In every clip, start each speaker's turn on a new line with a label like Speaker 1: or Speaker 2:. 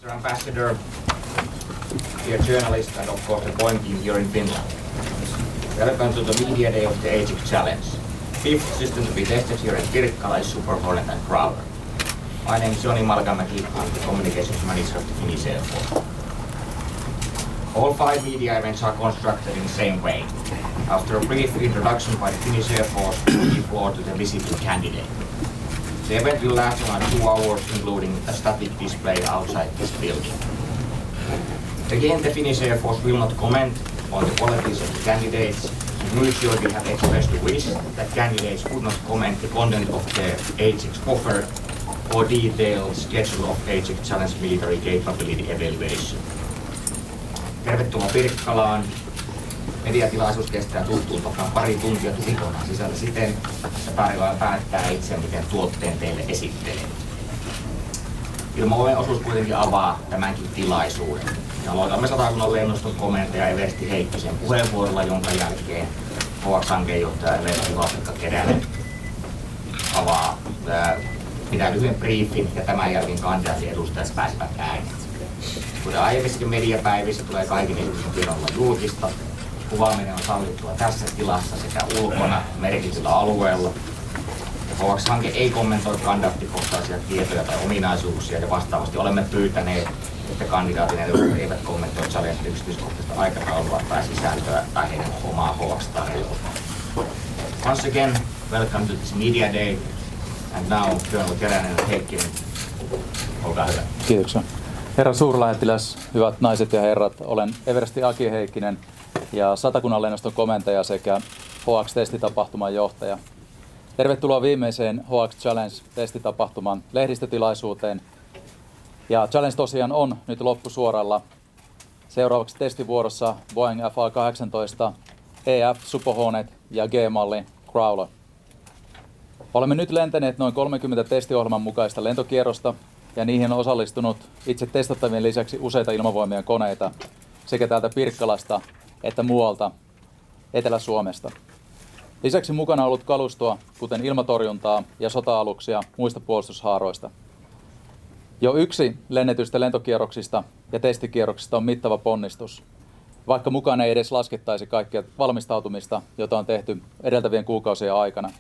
Speaker 1: Mr. Ambassador, dear journalists, and of course the Boeing team here in Finland. Welcome to the media day of the HX Challenge. Fifth system to be tested here in Pirkkala is Super Hornet and Growler. My name is Joni Malkamäki. I'm the communications manager of the Finnish Air Force. All 5 media events are constructed in the same way. After a brief introduction by the Finnish Air Force, we give floor to the visiting candidate. The event will last around 2 hours, including a static display outside this building. Again, the Finnish Air Force will not comment on the qualities of the candidates. Usually we have expressed the wish that candidates would not comment the content of the HX offer or detailed schedule of HX Challenge military capability evaluation. Tervetuloa Pirkkalaan. Mediatilaisuus kestää tuttuun tapaan pari tuntia tukikohdan sisällä siten, että tarjoaja päättää itse, miten tuotteen teille esittelee. Ilma-oven osuus kuitenkin avaa tämänkin tilaisuuden. Ja aloitamme Satakunnan lennoston komentaja Eversti Heikkisen puheenvuorolla, jonka jälkeen HX-hankkeen johtaja Eversti Keränen pitää lyhyen briefin ja tämän jälkeen kandidaatin edustajat pääsevät ääneen. Kuten aiemmissakin mediapäivissä tulee kaiken edustuksen tiedon olla julkista. Kuvaaminen on sallittua tässä tilassa sekä ulkona merkityllä alueella. HX-hanke ei kommentoi kandidaattikohtaisia tietoja tai ominaisuuksia ja vastaavasti olemme pyytäneet, että kandidaatin edustajat eivät kommentoi challenge yksityiskohtaista aikataulua tai sisältöä tai heidän omaa HX-tarjoilua. Once again, welcome to this media day. And now, Colonel Keränen ja Heikkinen, olkaa hyvä.
Speaker 2: Kiitoksia. Herra suurlähettiläs, hyvät naiset ja herrat, olen Eversti Aki Heikkinen ja Satakunnan lennoston komentaja sekä HX-testitapahtuman johtaja. Tervetuloa viimeiseen HX Challenge-testitapahtuman lehdistötilaisuuteen. Ja Challenge tosiaan on nyt loppusuoralla. Seuraavaksi testivuorossa Boeing FA-18, EF Super Hornet ja G-malli Growler. Olemme nyt lentäneet noin 30 testiohjelman mukaista lentokierrosta ja niihin on osallistunut itse testattavien lisäksi useita ilmavoimien koneita sekä täältä Pirkkalasta että muualta Etelä-Suomesta. Lisäksi mukana on ollut kalustoa, kuten ilmatorjuntaa ja sota-aluksia muista puolustushaaroista. Jo yksi lennetystä lentokierroksista ja testikierroksista on mittava ponnistus, vaikka mukaan ei edes laskettaisi kaikkia valmistautumista, jota on tehty edeltävien kuukausien aikana.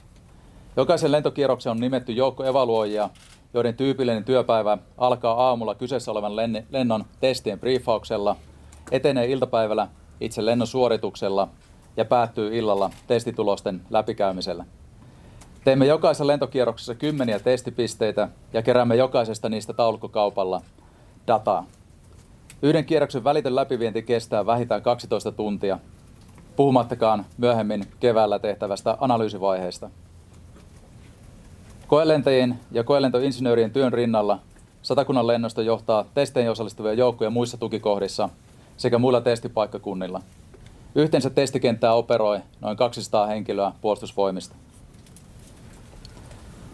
Speaker 2: Jokaisen lentokierroksen on nimetty joukko evaluoijia, joiden tyypillinen työpäivä alkaa aamulla kyseessä olevan lennon testien briefauksella, etenee iltapäivällä itse lennon suorituksella ja päättyy illalla testitulosten läpikäymisellä. Teemme jokaisessa lentokierroksessa 10 testipisteitä ja keräämme jokaisesta niistä taulukkokaupalla dataa. Yhden kierroksen välitön läpivienti kestää vähintään 12 tuntia, puhumattakaan myöhemmin keväällä tehtävästä analyysivaiheesta. Koelentäjien ja koelentoinsinöörien työn rinnalla Satakunnan lennosto johtaa testeihin osallistuvia joukkoja muissa tukikohdissa sekä muilla testipaikkakunnilla. Yhteensä testikenttää operoi noin 200 henkilöä puolustusvoimista.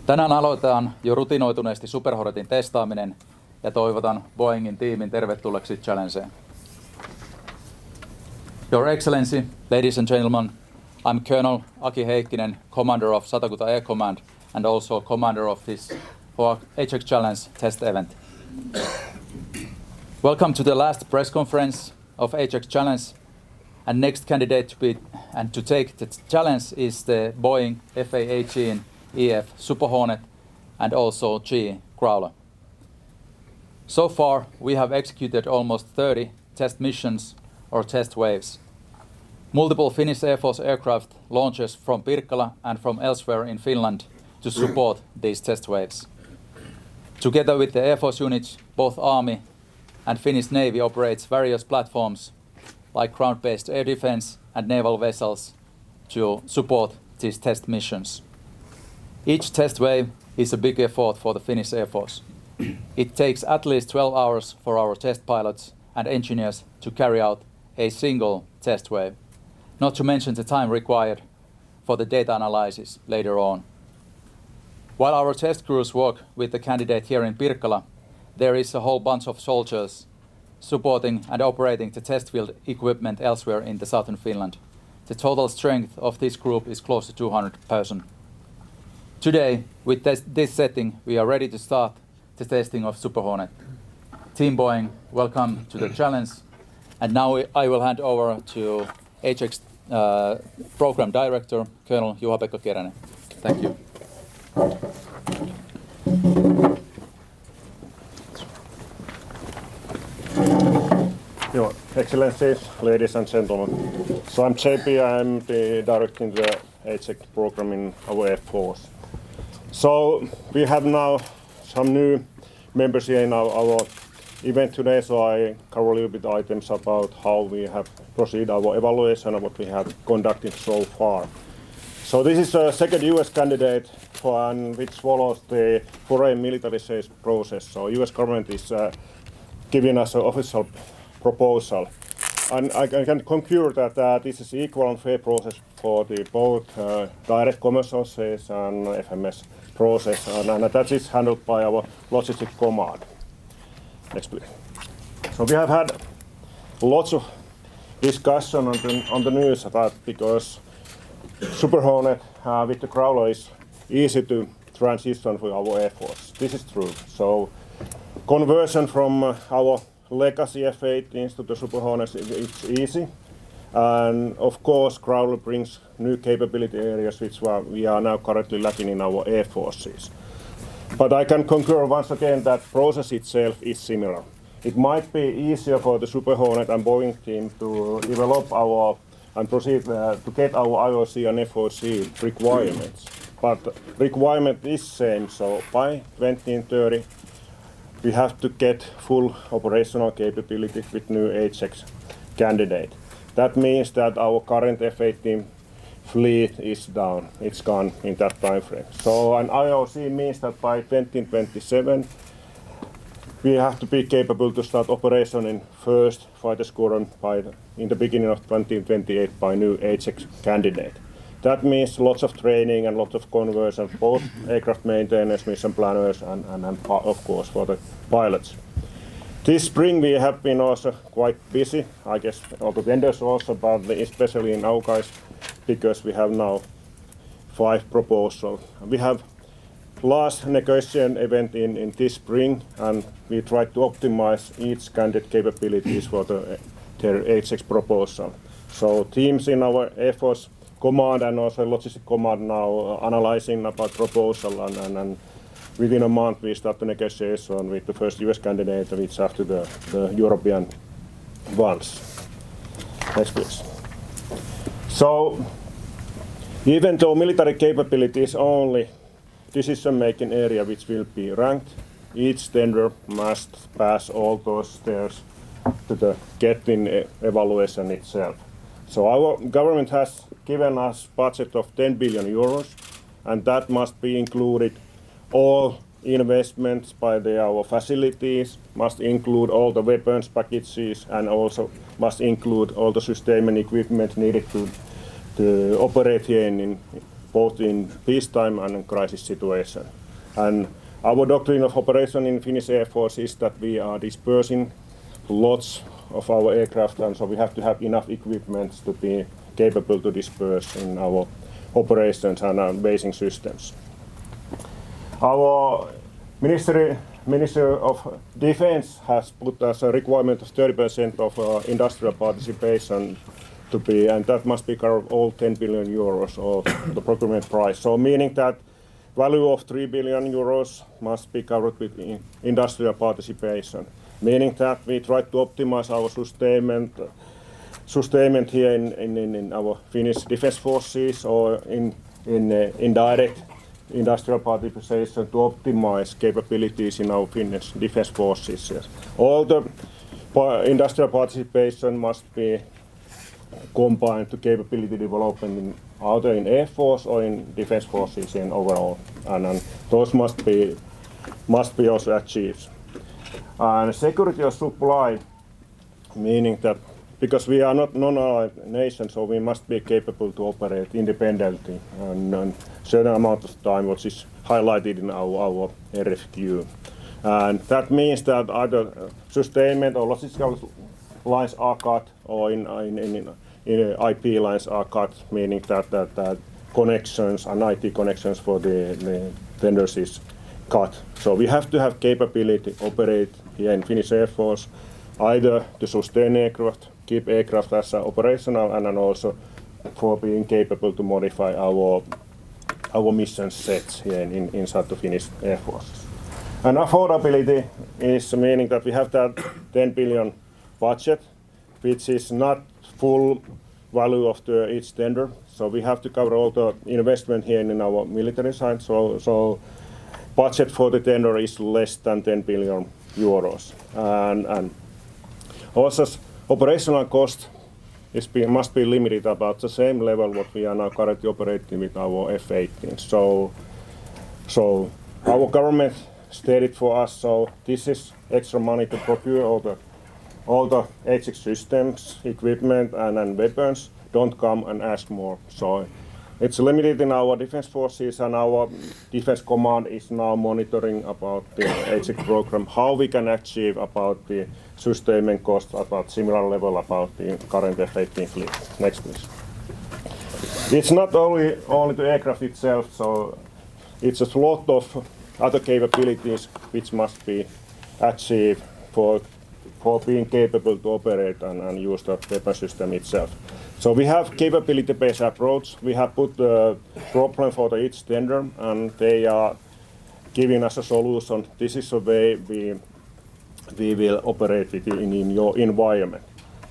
Speaker 2: Tänään aloitetaan jo rutinoituneesti Super Hornetin testaaminen ja toivotan Boeingin tiimin tervetulleeksi Challengeen. Your Excellency, ladies and gentlemen, I'm Colonel Aki Heikkinen, Commander of Satakunta Air Command and also Commander of this HX Challenge test event. Welcome to the last press conference of HX Challenge, and next candidate to take the challenge is the Boeing FA-18E and F Super Hornet and also G Growler. So far, we have executed almost 30 test missions or test waves. Multiple Finnish Air Force aircraft launches from Pirkkala and from elsewhere in Finland to support these test waves. Together with the Air Force units, both Army and Finnish Navy operates various platforms like ground-based air defense and naval vessels to support these test missions. Each test wave is a big effort for the Finnish Air Force. It takes at least 12 hours for our test pilots and engineers to carry out a single test wave, not to mention the time required for the data analysis later on. While our test crews work with the candidate here in Pirkkala, there is a whole bunch of soldiers supporting and operating the test field equipment elsewhere in the southern Finland. The total strength of this group is close to 200 persons. Today, with this setting, we are ready to start the testing of Super Hornet. Team Boeing, welcome to the challenge. And now I will hand over to HX Program Director, Colonel Juha-Pekka Keränen. Thank you.
Speaker 3: Your Excellencies, ladies and gentlemen. So I'm JP, I'm the director in the HX program in our Air Force. So we have now some new members here in our event today, so I cover a little bit items about how we have proceeded our evaluation of what we have conducted so far. So this is a second US candidate which follows the foreign military sales process. So US government is giving us an official proposal. And I can concur that this is equal and fair process for the both direct commercial sales and FMS process, and that is handled by our logistic command. Next, please. So we have had lots of discussion on the news about, because Super Hornet with the Growler is easy to transition for our Air Force. This is true. So conversion from our legacy F-18s to the Super Hornets, it's easy. And of course, Growler brings new capability areas which we are now currently lacking in our Air Forces. But I can concur once again that process itself is similar. It might be easier for the Super Hornet and Boeing team to develop our and proceed to get our IOC and FOC requirements. But requirement is same, so by 2030 we have to get full operational capability with new HX candidate. That means that our current F-18 fleet is down. It's gone in that time frame. So an IOC means that by 2027 we have to be capable to start operation in first fighter squadron in the beginning of 2028 by new HX candidate. That means lots of training and lots of conversion, both aircraft maintenance, mission planners, and of course for the pilots. This spring we have been also quite busy, I guess all the vendors also, but especially in our guys, because we have now 5 proposals. We have last negotiation event in this spring, and we try to optimize each candidate capabilities for their HX proposal. So teams in our Air Force command and also logistic command now analyzing about proposal, and within a month we start the negotiation with the first US candidate, which after the European ones. Next, please. So even though military capability is only decision-making area which will be ranked, each tender must pass all those stairs to the getting evaluation itself. So our government has given us budget of 10 billion euros, and that must be included all investments by our facilities, must include all the weapons packages, and also must include all the system and equipment needed to operate here both in peacetime and in crisis situation. And our doctrine of operation in Finnish Air Force is that we are dispersing lots of our aircraft, and so we have to have enough equipment to be capable to disperse in our operations and our basing systems. Our Ministry of Defense has put as a requirement of 30% of industrial participation to be, and that must be covered all 10 billion euros of the procurement price. So meaning that value of 3 billion euros must be covered with industrial participation. Meaning that we try to optimize our sustainment here in our Finnish defense forces, or in indirect industrial participation to optimize capabilities in our Finnish defense forces. Yes. All the industrial participation must be combined to capability development either in Air Force or in defense forces in overall, and those must be also achieved. And security of supply, meaning that because we are not non-allied nation, so we must be capable to operate independently and certain amount of time, which is highlighted in our RFQ. And that means that either sustainment or logistical lines are cut, or in IP lines are cut, meaning that connections and IT connections for the vendors is cut. So we have to have capability to operate here in Finnish Air Force, either to sustain aircraft, keep aircraft as operational, and then also for being capable to modify our mission sets here inside the Finnish Air Forces. And affordability is meaning that we have that 10 billion budget, which is not full value of each tender. So we have to cover all the investment here in our military side. So budget for the tender is less than 10 billion euros. And also operational cost must be limited about the same level what we are now currently operating with our F-18. So our government stated for us, so this is extra money to procure all the HX systems, equipment and weapons. Don't come and ask more. So it's limited in our defense forces, and our defense command is now monitoring about the HX program, how we can achieve about the sustainment cost about similar level about the current F-18 fleet. Next, please. It's not only the aircraft itself, so it's a lot of other capabilities which must be achieved for being capable to operate and use the weapon system itself. So we have capability-based approach. We have put the problem for each tender, and they are giving us a solution. This is the way we will operate with you in your environment.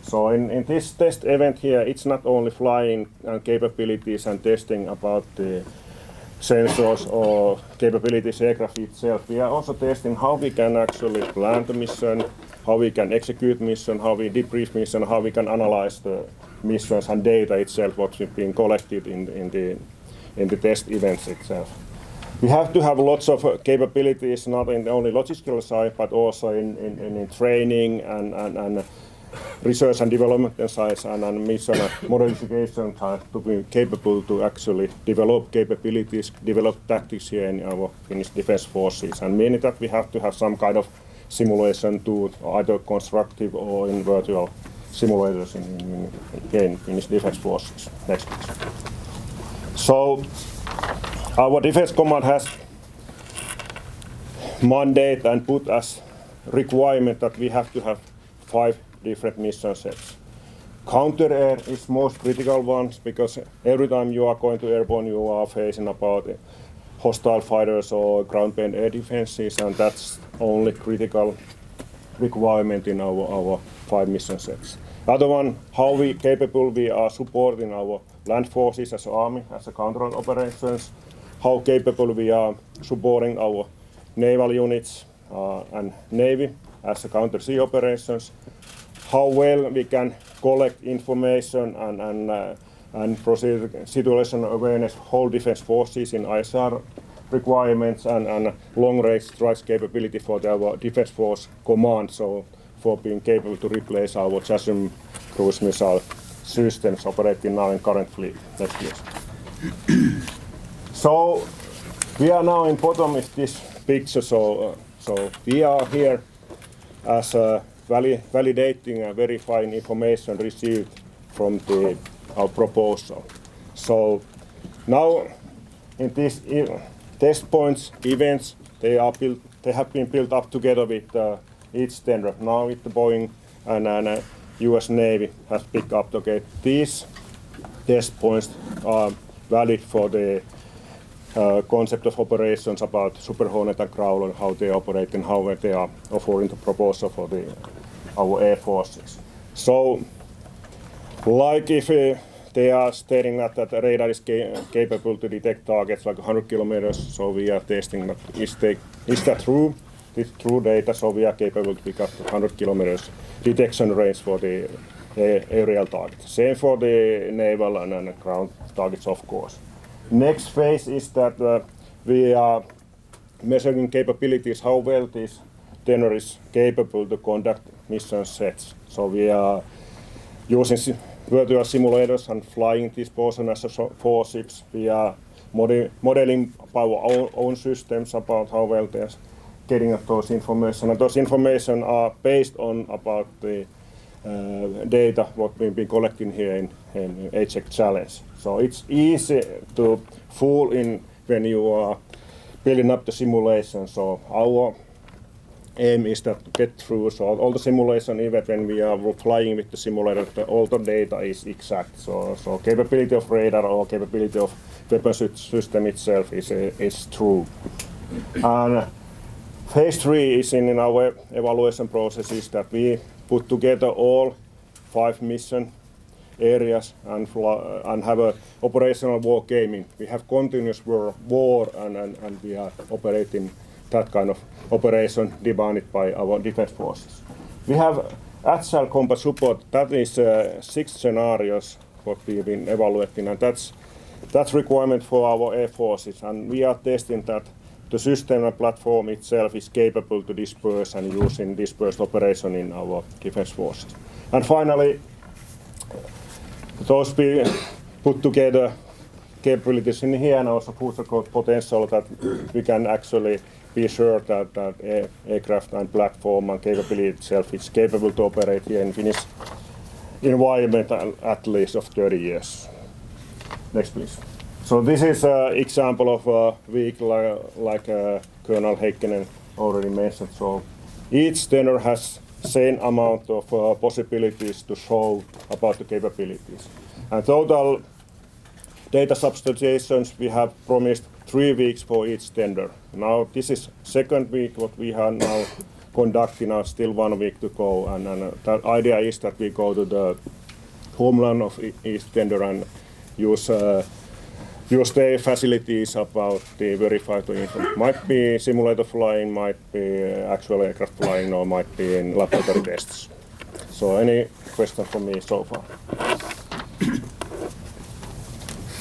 Speaker 3: So in this test event here, it's not only flying and capabilities and testing about the sensors or capabilities aircraft itself. We are also testing how we can actually plan the mission, how we can execute mission, how we debrief mission, how we can analyze the missions and data itself, what's been collected in the test events itself. We have to have lots of capabilities, not in the only logistical side, but also in training and research and development side and mission modification side to be capable to actually develop capabilities, develop tactics here in our Finnish defense forces, and meaning that we have to have some kind of simulation tool, either constructive or in virtual simulators in Finnish defense forces. Next, please. So our defense command has mandate and put as requirement that we have to have 5 different mission sets. Counter air is most critical ones because every time you are going to airborne, you are facing about hostile fighters or ground-based air defenses, and that's only critical requirement in our 5 mission sets. Other one, how capable we are supporting our land forces as army, as a counter operations, how capable we are supporting our naval units and navy as a counter sea operations, how well we can collect information and proceed situation awareness, whole defense forces in ISR requirements and long-range strike capability for our defense force command, so for being capable to replace our JASSM cruise missile systems operating now in current fleet. Next, please. So we are now in bottom of this picture, so we are here as validating and verifying information received from our proposal. So now in these test points, events, they have been built up together with each tender. Now with the Boeing and US Navy has picked up. Okay, these test points are valid for the concept of operations about Super Hornet and Growler, how they operate and how they are offering the proposal for our air forces. So, like if they are stating that the radar is capable to detect targets like 100 kilometers, so we are testing that is that true? This true data, so we are capable to pick up 100 kilometers detection range for the aerial targets. Same for the naval and ground targets, of course. Next phase is that we are measuring capabilities, how well this tenor is capable to conduct mission sets. So we are using virtual simulators and flying this portion as 4 ships. We are modeling our own systems about how well they're getting those information. And those information are based on about the data what we've been collecting here in HX Challenge. So it's easy to fool in when you are building up the simulation. So our aim is that to get through so all the simulation, even when we are flying with the simulator, all the data is exact. So capability of radar or capability of weapon system itself is true. And phase 3 is in our evaluation processes that we put together all 5 mission areas and have a operational war gaming. We have continuous war and we are operating that kind of operation demanded by our defense forces. We have agile combat support. That is 6 scenarios what we've been evaluating, and that's requirement for our air forces. And we are testing that the system and platform itself is capable to disperse and use in dispersed operation in our defense forces. And finally, those be put together capabilities in here and also future growth potential that we can actually be sure that aircraft and platform and capability itself is capable to operate here in Finnish environment at least of 30 years. Next, please. So this is an example of a vehicle like Colonel Heikkinen already mentioned. So each tender has same amount of possibilities to show about the capabilities. And total data substantiations we have promised 3 weeks for each tender. Now this is second week what we are now conducting, now still 1 week to go, and the idea is that we go to the homeland of each tender and use their facilities about the verified info. Might be simulator flying, might be actual aircraft flying, or might be in laboratory tests. So any question from me so far?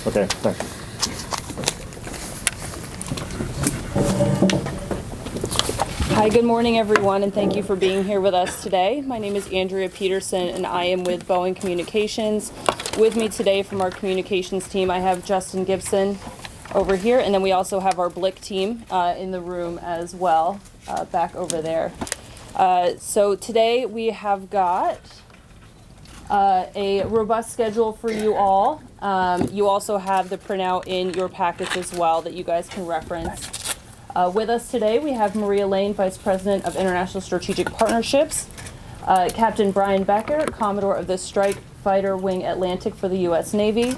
Speaker 3: Okay, thank you.
Speaker 4: Hi, good morning everyone, and thank you for being here with us today. My name is Andrea Peterson and I am with Boeing Communications. With me today from our communications team, I have Justin Gibson over here, and then we also have our Blick team in the room as well, back over there. So today we have got a robust schedule for you all. You also have the printout in your packets as well that you guys can reference. With us today we have Maria Laine, Vice President of International Strategic Partnerships, Captain Brian Becker, Commodore of the Strike Fighter Wing Atlantic for the U.S. Navy,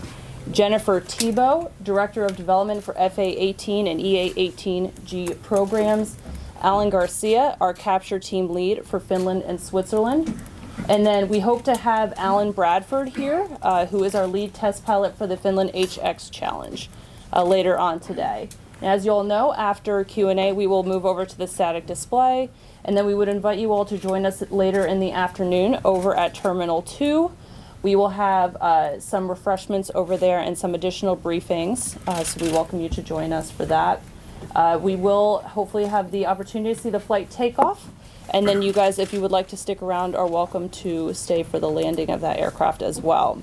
Speaker 4: Jennifer Thibault, Director of Development for FA-18 and EA-18G programs, Alan Garcia, our capture team lead for Finland and Switzerland, and then we hope to have Alan Bradford here, who is our lead test pilot for the Finland HX Challenge later on today. As you all know, after Q&A, we will move over to the static display, and then we would invite you all to join us later in the afternoon over at Terminal 2. We will have some refreshments over there and some additional briefings, so we welcome you to join us for that. We will hopefully have the opportunity to see the flight takeoff, and then you guys, if you would like to stick around, are welcome to stay for the landing of that aircraft as well.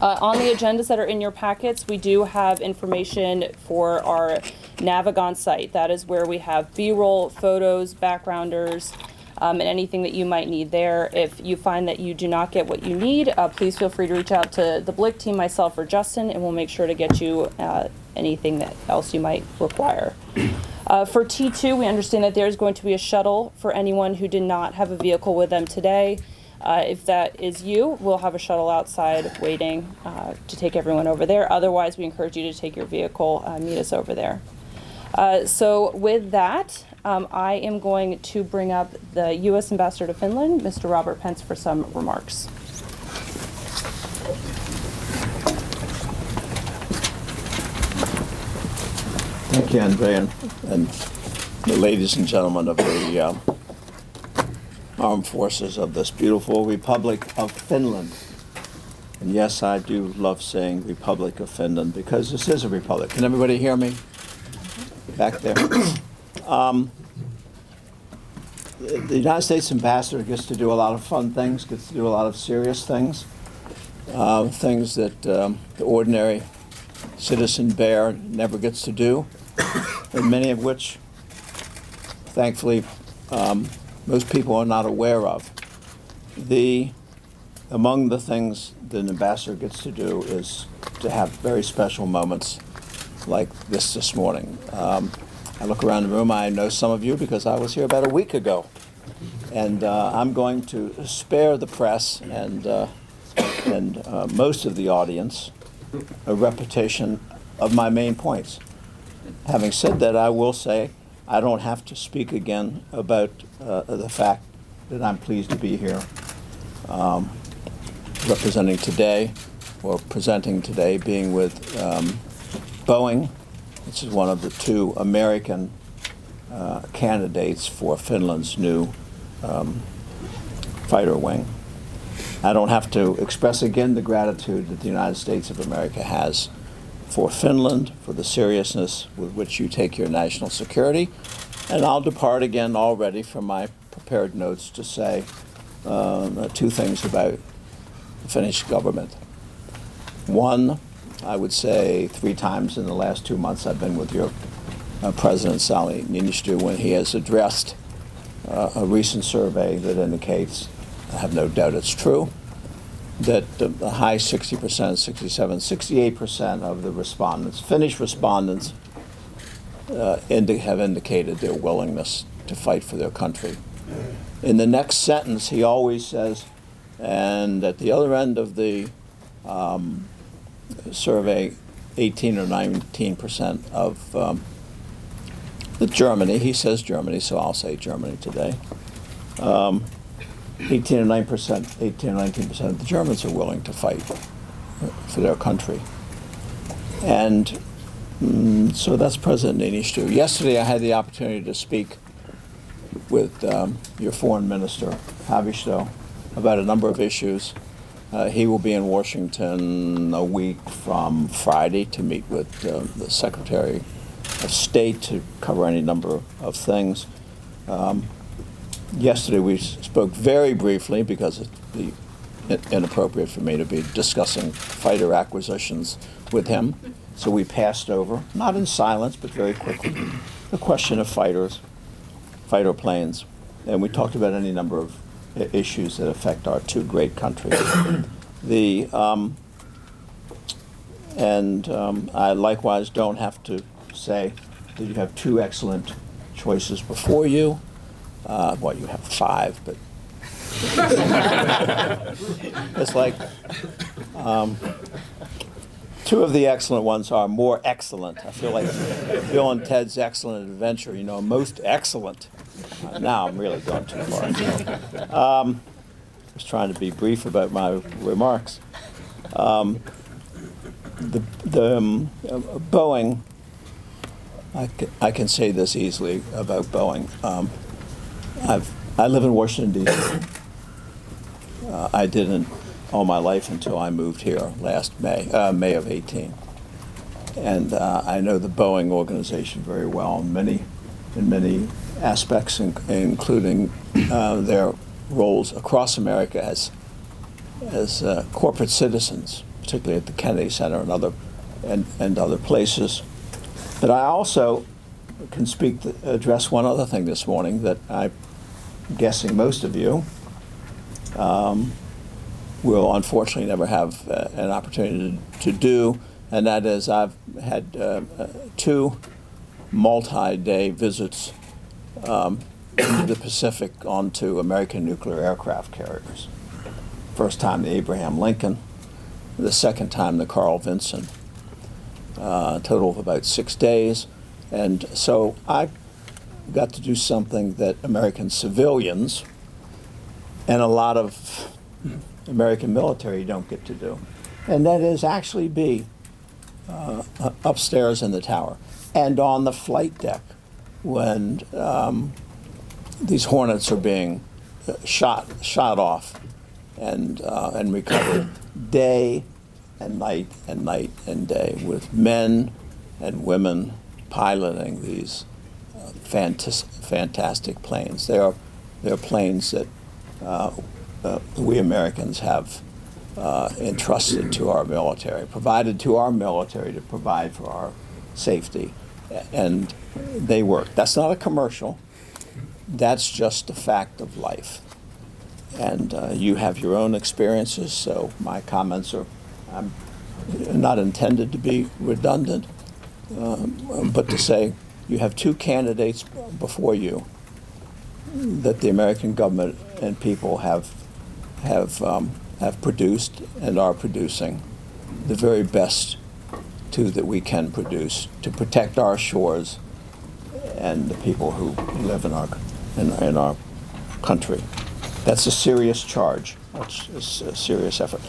Speaker 4: On the agendas that are in your packets, we do have information for our Navigon site. That is where we have B-roll, photos, backgrounders, and anything that you might need there. If you find that you do not get what you need, please feel free to reach out to the Blick team, myself, or Justin, and we'll make sure to get you anything that else you might require. For T2, we understand that there's going to be a shuttle for anyone who did not have a vehicle with them today. If that is you, we'll have a shuttle outside waiting to take everyone over there. Otherwise, we encourage you to take your vehicle, meet us over there. So with that, I am going to bring up the U.S. Ambassador to Finland, Mr. Robert Pence, for some remarks.
Speaker 5: Thank you, Andrea, and the ladies and gentlemen of the armed forces of this beautiful Republic of Finland. And yes, I do love saying Republic of Finland because this is a republic. Can everybody hear me back there? The United States ambassador gets to do a lot of fun things, gets to do a lot of serious things, things that the ordinary citizen bear never gets to do, and many of which, thankfully, most people are not aware of. Among the things that an ambassador gets to do is to have very special moments like this morning. I look around the room, I know some of you because I was here about a week ago. And I'm going to spare the press and most of the audience a repetition of my main points. Having said that, I will say I don't have to speak again about the fact that I'm pleased to be here representing today, or presenting today, being with Boeing. This is one of the two American candidates for Finland's new fighter wing. I don't have to express again the gratitude that the United States of America has for Finland, for the seriousness with which you take your national security. And I'll depart again already from my prepared notes to say two things about the Finnish government. One, I would say 3 times in the last 2 months I've been with your President Sauli Niinistö when he has addressed a recent survey that indicates, I have no doubt it's true, that the high 60%, 67, 68% of the respondents, Finnish respondents, have indicated their willingness to fight for their country. In the next sentence, he always says, and at the other end of the survey, 18 or 19% of the Germany, he says Germany, so I'll say Germany today. 18 or 9%, 18 or 19% of the Germans are willing to fight for their country. And so that's President Niinistö. Yesterday I had the opportunity to speak with your foreign minister, Haavisto, about a number of issues. He will be in Washington a week from Friday to meet with the Secretary of State to cover any number of things. Yesterday we spoke very briefly because it'd be inappropriate for me to be discussing fighter acquisitions with him. So we passed over, not in silence, but very quickly, the question of fighter planes. And we talked about any number of issues that affect our two great countries. I likewise don't have to say that you have 2 excellent choices before you. Well, you have 5, but it's like 2 of the excellent ones are more excellent. I feel like Bill and Ted's Excellent Adventure, most excellent. Now I'm really going too far. I was trying to be brief about my remarks. Boeing, I can say this easily about Boeing. I live in Washington, D.C. I didn't all my life until I moved here last May of 18. And I know the Boeing organization very well in many aspects, including their roles across America as corporate citizens, particularly at the Kennedy Center and other places. But I also can address one other thing this morning that I'm guessing most of you will unfortunately never have an opportunity to do, and that is I've had 2 multi-day visits into the Pacific onto American nuclear aircraft carriers. First time the Abraham Lincoln, the second time the Carl Vinson, a total of about 6 days. And so I got to do something that American civilians and a lot of American military don't get to do, and that is actually be upstairs in the tower and on the flight deck when these Hornets are being shot off and recovered day and night and night and day, with men and women piloting these fantastic planes. They are planes that we Americans have entrusted to our military, provided to our military to provide for our safety, and they work. That's not a commercial. That's just a fact of life. And you have your own experiences, so my comments are not intended to be redundant, but to say you have two candidates before you that the American government and people have produced and are producing the very best two that we can produce to protect our shores and the people who live in our country. That's a serious charge. That's a serious effort.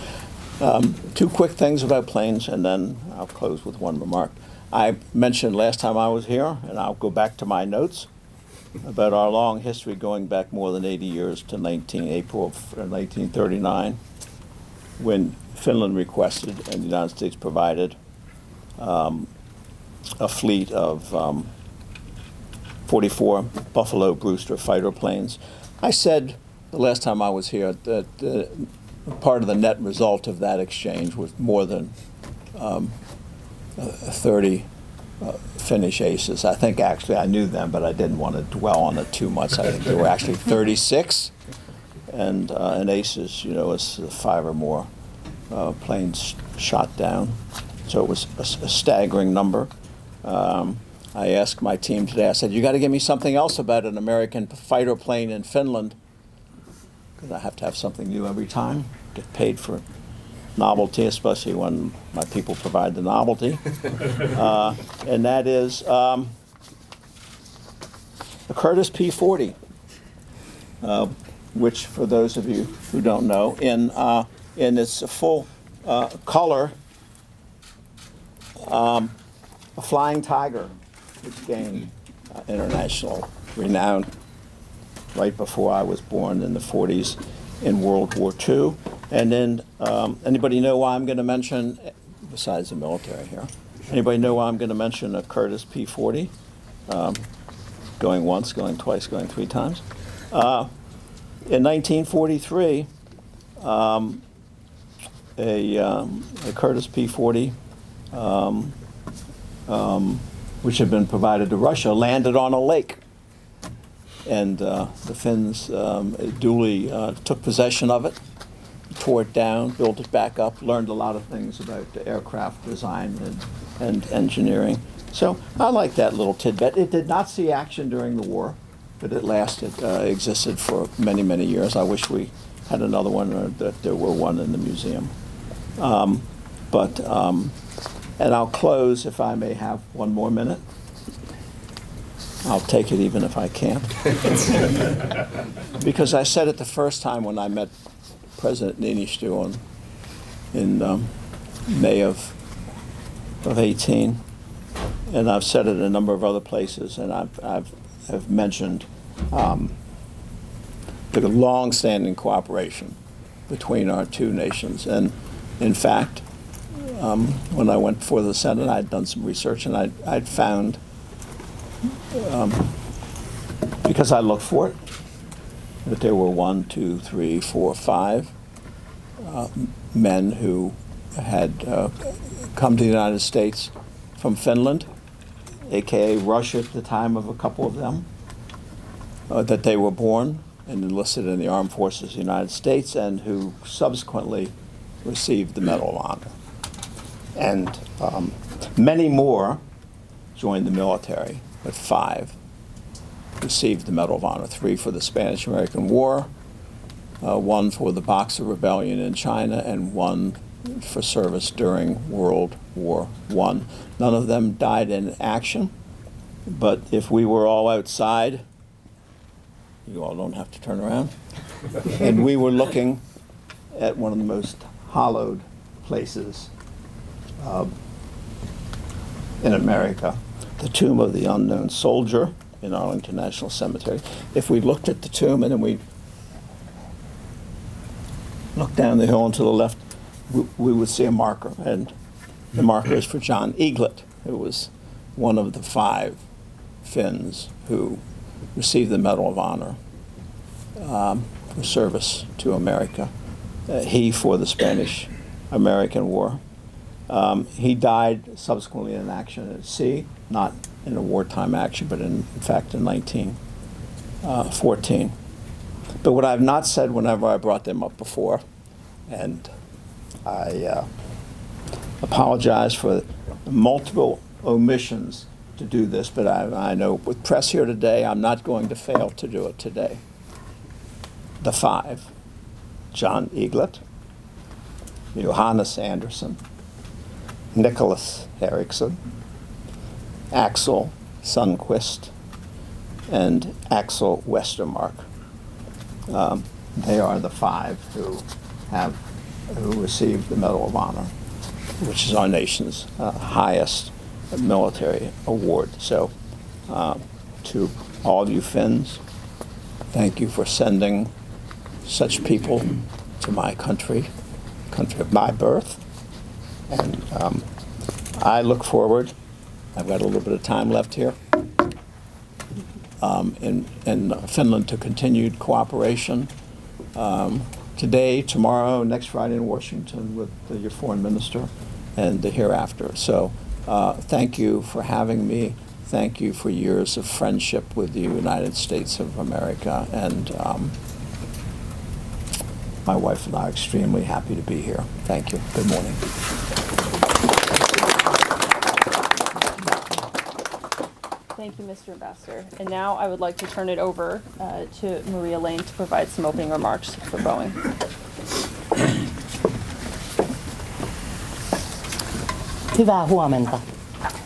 Speaker 5: Two quick things about planes, and then I'll close with one remark. I mentioned last time I was here, and I'll go back to my notes, about our long history going back more than 80 years to April of 1939, when Finland requested and the United States provided a fleet of 44 Buffalo Brewster fighter planes. I said the last time I was here that part of the net result of that exchange was more than 30 Finnish aces. I think actually I knew them, but I didn't want to dwell on it too much. I think there were actually 36, and aces, you know, is 5 or more planes shot down. So it was a staggering number. I asked my team today, I said, you got to give me something else about an American fighter plane in Finland, because I have to have something new every time, get paid for novelty, especially when my people provide the novelty. And that is the Curtiss P-40, which, for those of you who don't know, in its full color, a flying tiger, which gained international renown right before I was born in the 40s in World War II. And then, anybody know why I'm going to mention, besides the military here, anybody know why I'm going to mention a Curtiss P-40? Going once, going twice, going 3 times. In 1943, a Curtiss P-40, which had been provided to Russia, landed on a lake. And the Finns duly took possession of it, tore it down, built it back up, learned a lot of things about the aircraft design and engineering. So I like that little tidbit. It did not see action during the war, but it existed for many, many years. I wish we had another one, or that there were one in the museum. And I'll close, if I may have one more minute. I'll take it even if I can't. Because I said it the first time when I met President Niinistö in May of 18, and I've said it in a number of other places, and I've mentioned the long-standing cooperation between our two nations. And in fact, when I went before the Senate, I'd done some research, and I'd found, because I looked for it, that there were 1, 2, 3, 4, 5 men who had come to the United States from Finland, aka Russia at the time of a couple of them, that they were born and enlisted in the armed forces of the United States, and who subsequently received the Medal of Honor. And many more joined the military, but 5 received the Medal of Honor, 3 for the Spanish-American War, 1 for the Boxer Rebellion in China, and 1 for service during World War I. None of them died in action, but if we were all outside, you all don't have to turn around, and we were looking at one of the most hallowed places in America, the tomb of the unknown soldier in Arlington National Cemetery. If we looked at the tomb and then we looked down the hill and to the left, we would see a marker, and the marker is for John Eaglet, who was one of the 5 Finns who received the Medal of Honor for service to America. He for the Spanish-American War. He died subsequently in action at sea, not in a wartime action, but in fact in 1914. But what I've not said whenever I brought them up before, and I apologize for multiple omissions to do this, but I know with press here today, I'm not going to fail to do it today. The five: John Eaglet, Johannes Anderson, Nicholas Eriksson, Axel Sundquist, and Axel Westermark. They are the five who received the Medal of Honor, which is our nation's highest military award. So, to all you Finns, thank you for sending such people to my country of my birth. And I look forward, I've got a little bit of time left here, in Finland to continued cooperation today, tomorrow, next Friday in Washington with your foreign minister, and the hereafter. So thank you for having me. Thank you for years of friendship with the United States of America. And my wife and I are extremely happy to be here. Thank you. Good morning.
Speaker 4: Thank you, Mr. Ambassador. And now I would like to turn it over to Maria Laine to provide some opening remarks for Boeing.
Speaker 6: Hyvää huomenta.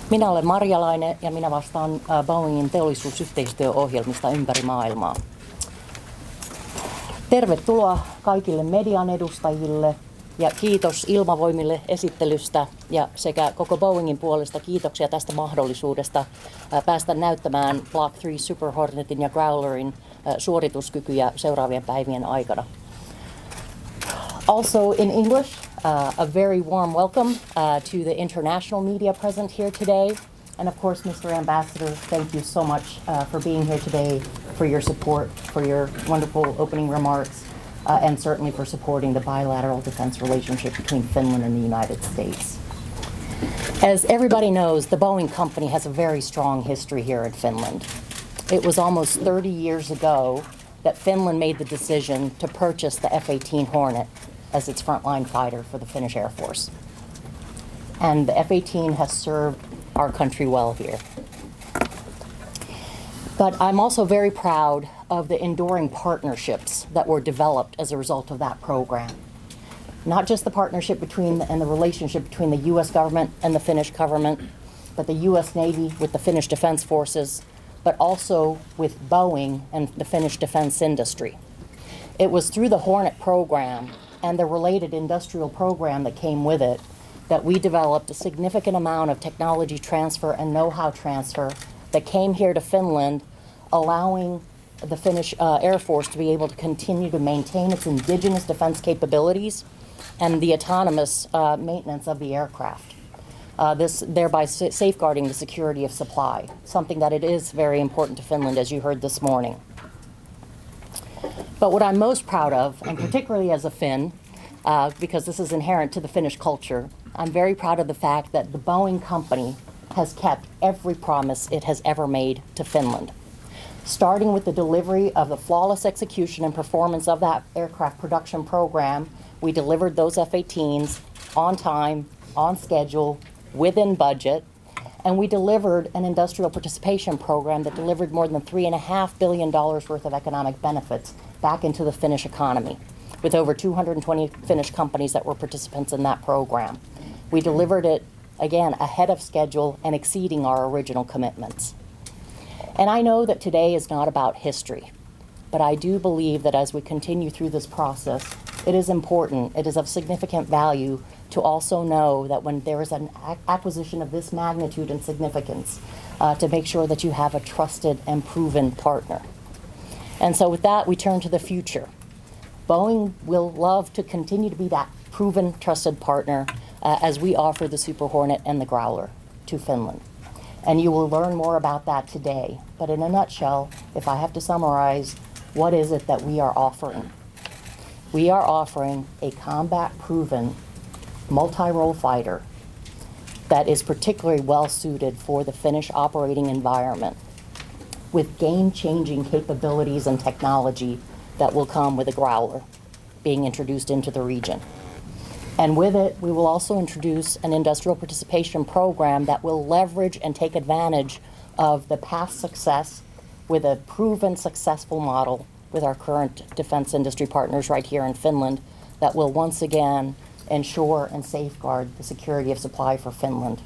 Speaker 6: Minä olen Marja Laine ja minä vastaan Boeingin teollisuusyhteistyöohjelmista ympäri maailmaa. Tervetuloa kaikille median edustajille ja kiitos Ilmavoimille esittelystä ja sekä koko Boeingin puolesta kiitoksia tästä mahdollisuudesta päästä näyttämään Block 3 Super Hornetin ja Growlerin suorituskykyjä seuraavien päivien aikana. Also in English, a very warm welcome to the international media present here today. And of course, Mr. Ambassador, thank you so much for being here today, for your support, for your wonderful opening remarks, and certainly for supporting the bilateral defense relationship between Finland and the United States. As everybody knows, the Boeing company has a very strong history here in Finland. It was almost 30 years ago that Finland made the decision to purchase the F-18 Hornet as its frontline fighter for the Finnish Air Force. And the F-18 has served our country well here. But I'm also very proud of the enduring partnerships that were developed as a result of that program. Not just the partnership between and the relationship between the U.S. government and the Finnish government, but the U.S. Navy with the Finnish Defense Forces, but also with Boeing and the Finnish defense industry. It was through the Hornet program and the related industrial program that came with it that we developed a significant amount of technology transfer and know-how transfer that came here to Finland, allowing the Finnish Air Force to be able to continue to maintain its indigenous defense capabilities and the autonomous maintenance of the aircraft. This thereby safeguarding the security of supply, something that it is very important to Finland, as you heard this morning. But what I'm most proud of, and particularly as a Finn, because this is inherent to the Finnish culture, I'm very proud of the fact that the Boeing company has kept every promise it has ever made to Finland. Starting with the delivery of the flawless execution and performance of that aircraft production program, we delivered those F-18s on time, on schedule, within budget, and we delivered an industrial participation program that delivered more than $3.5 billion worth of economic benefits back into the Finnish economy, with over 220 Finnish companies that were participants in that program. We delivered it, again, ahead of schedule and exceeding our original commitments. And I know that today is not about history, but I do believe that as we continue through this process, it is important, it is of significant value to also know that when there is an acquisition of this magnitude and significance, to make sure that you have a trusted and proven partner. And so with that, we turn to the future. Boeing will love to continue to be that proven, trusted partner as we offer the Super Hornet and the Growler to Finland. And you will learn more about that today. But in a nutshell, if I have to summarize, what is it that we are offering? We are offering a combat-proven multirole fighter that is particularly well suited for the Finnish operating environment, with game-changing capabilities and technology that will come with a Growler being introduced into the region. And with it, we will also introduce an industrial participation program that will leverage and take advantage of the past success with a proven successful model with our current defense industry partners right here in Finland that will once again ensure and safeguard the security of supply for Finland.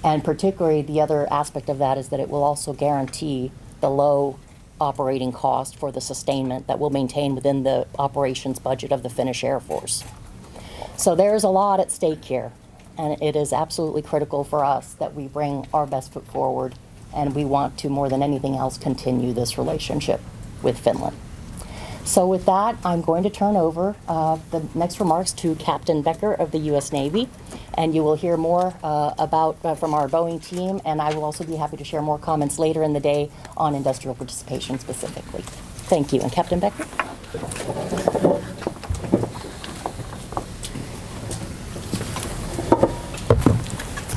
Speaker 6: And particularly the other aspect of that is that it will also guarantee the low operating cost for the sustainment that will maintain within the operations budget of the Finnish Air Force. So there's a lot at stake here, and it is absolutely critical for us that we bring our best foot forward, and we want to, more than anything else, continue this relationship with Finland. So with that, I'm going to turn over the next remarks to Captain Becker of the U.S. Navy, and you will hear more from our Boeing team, and I will also be happy to share more comments later in the day on industrial participation specifically. Thank you. And Captain Becker?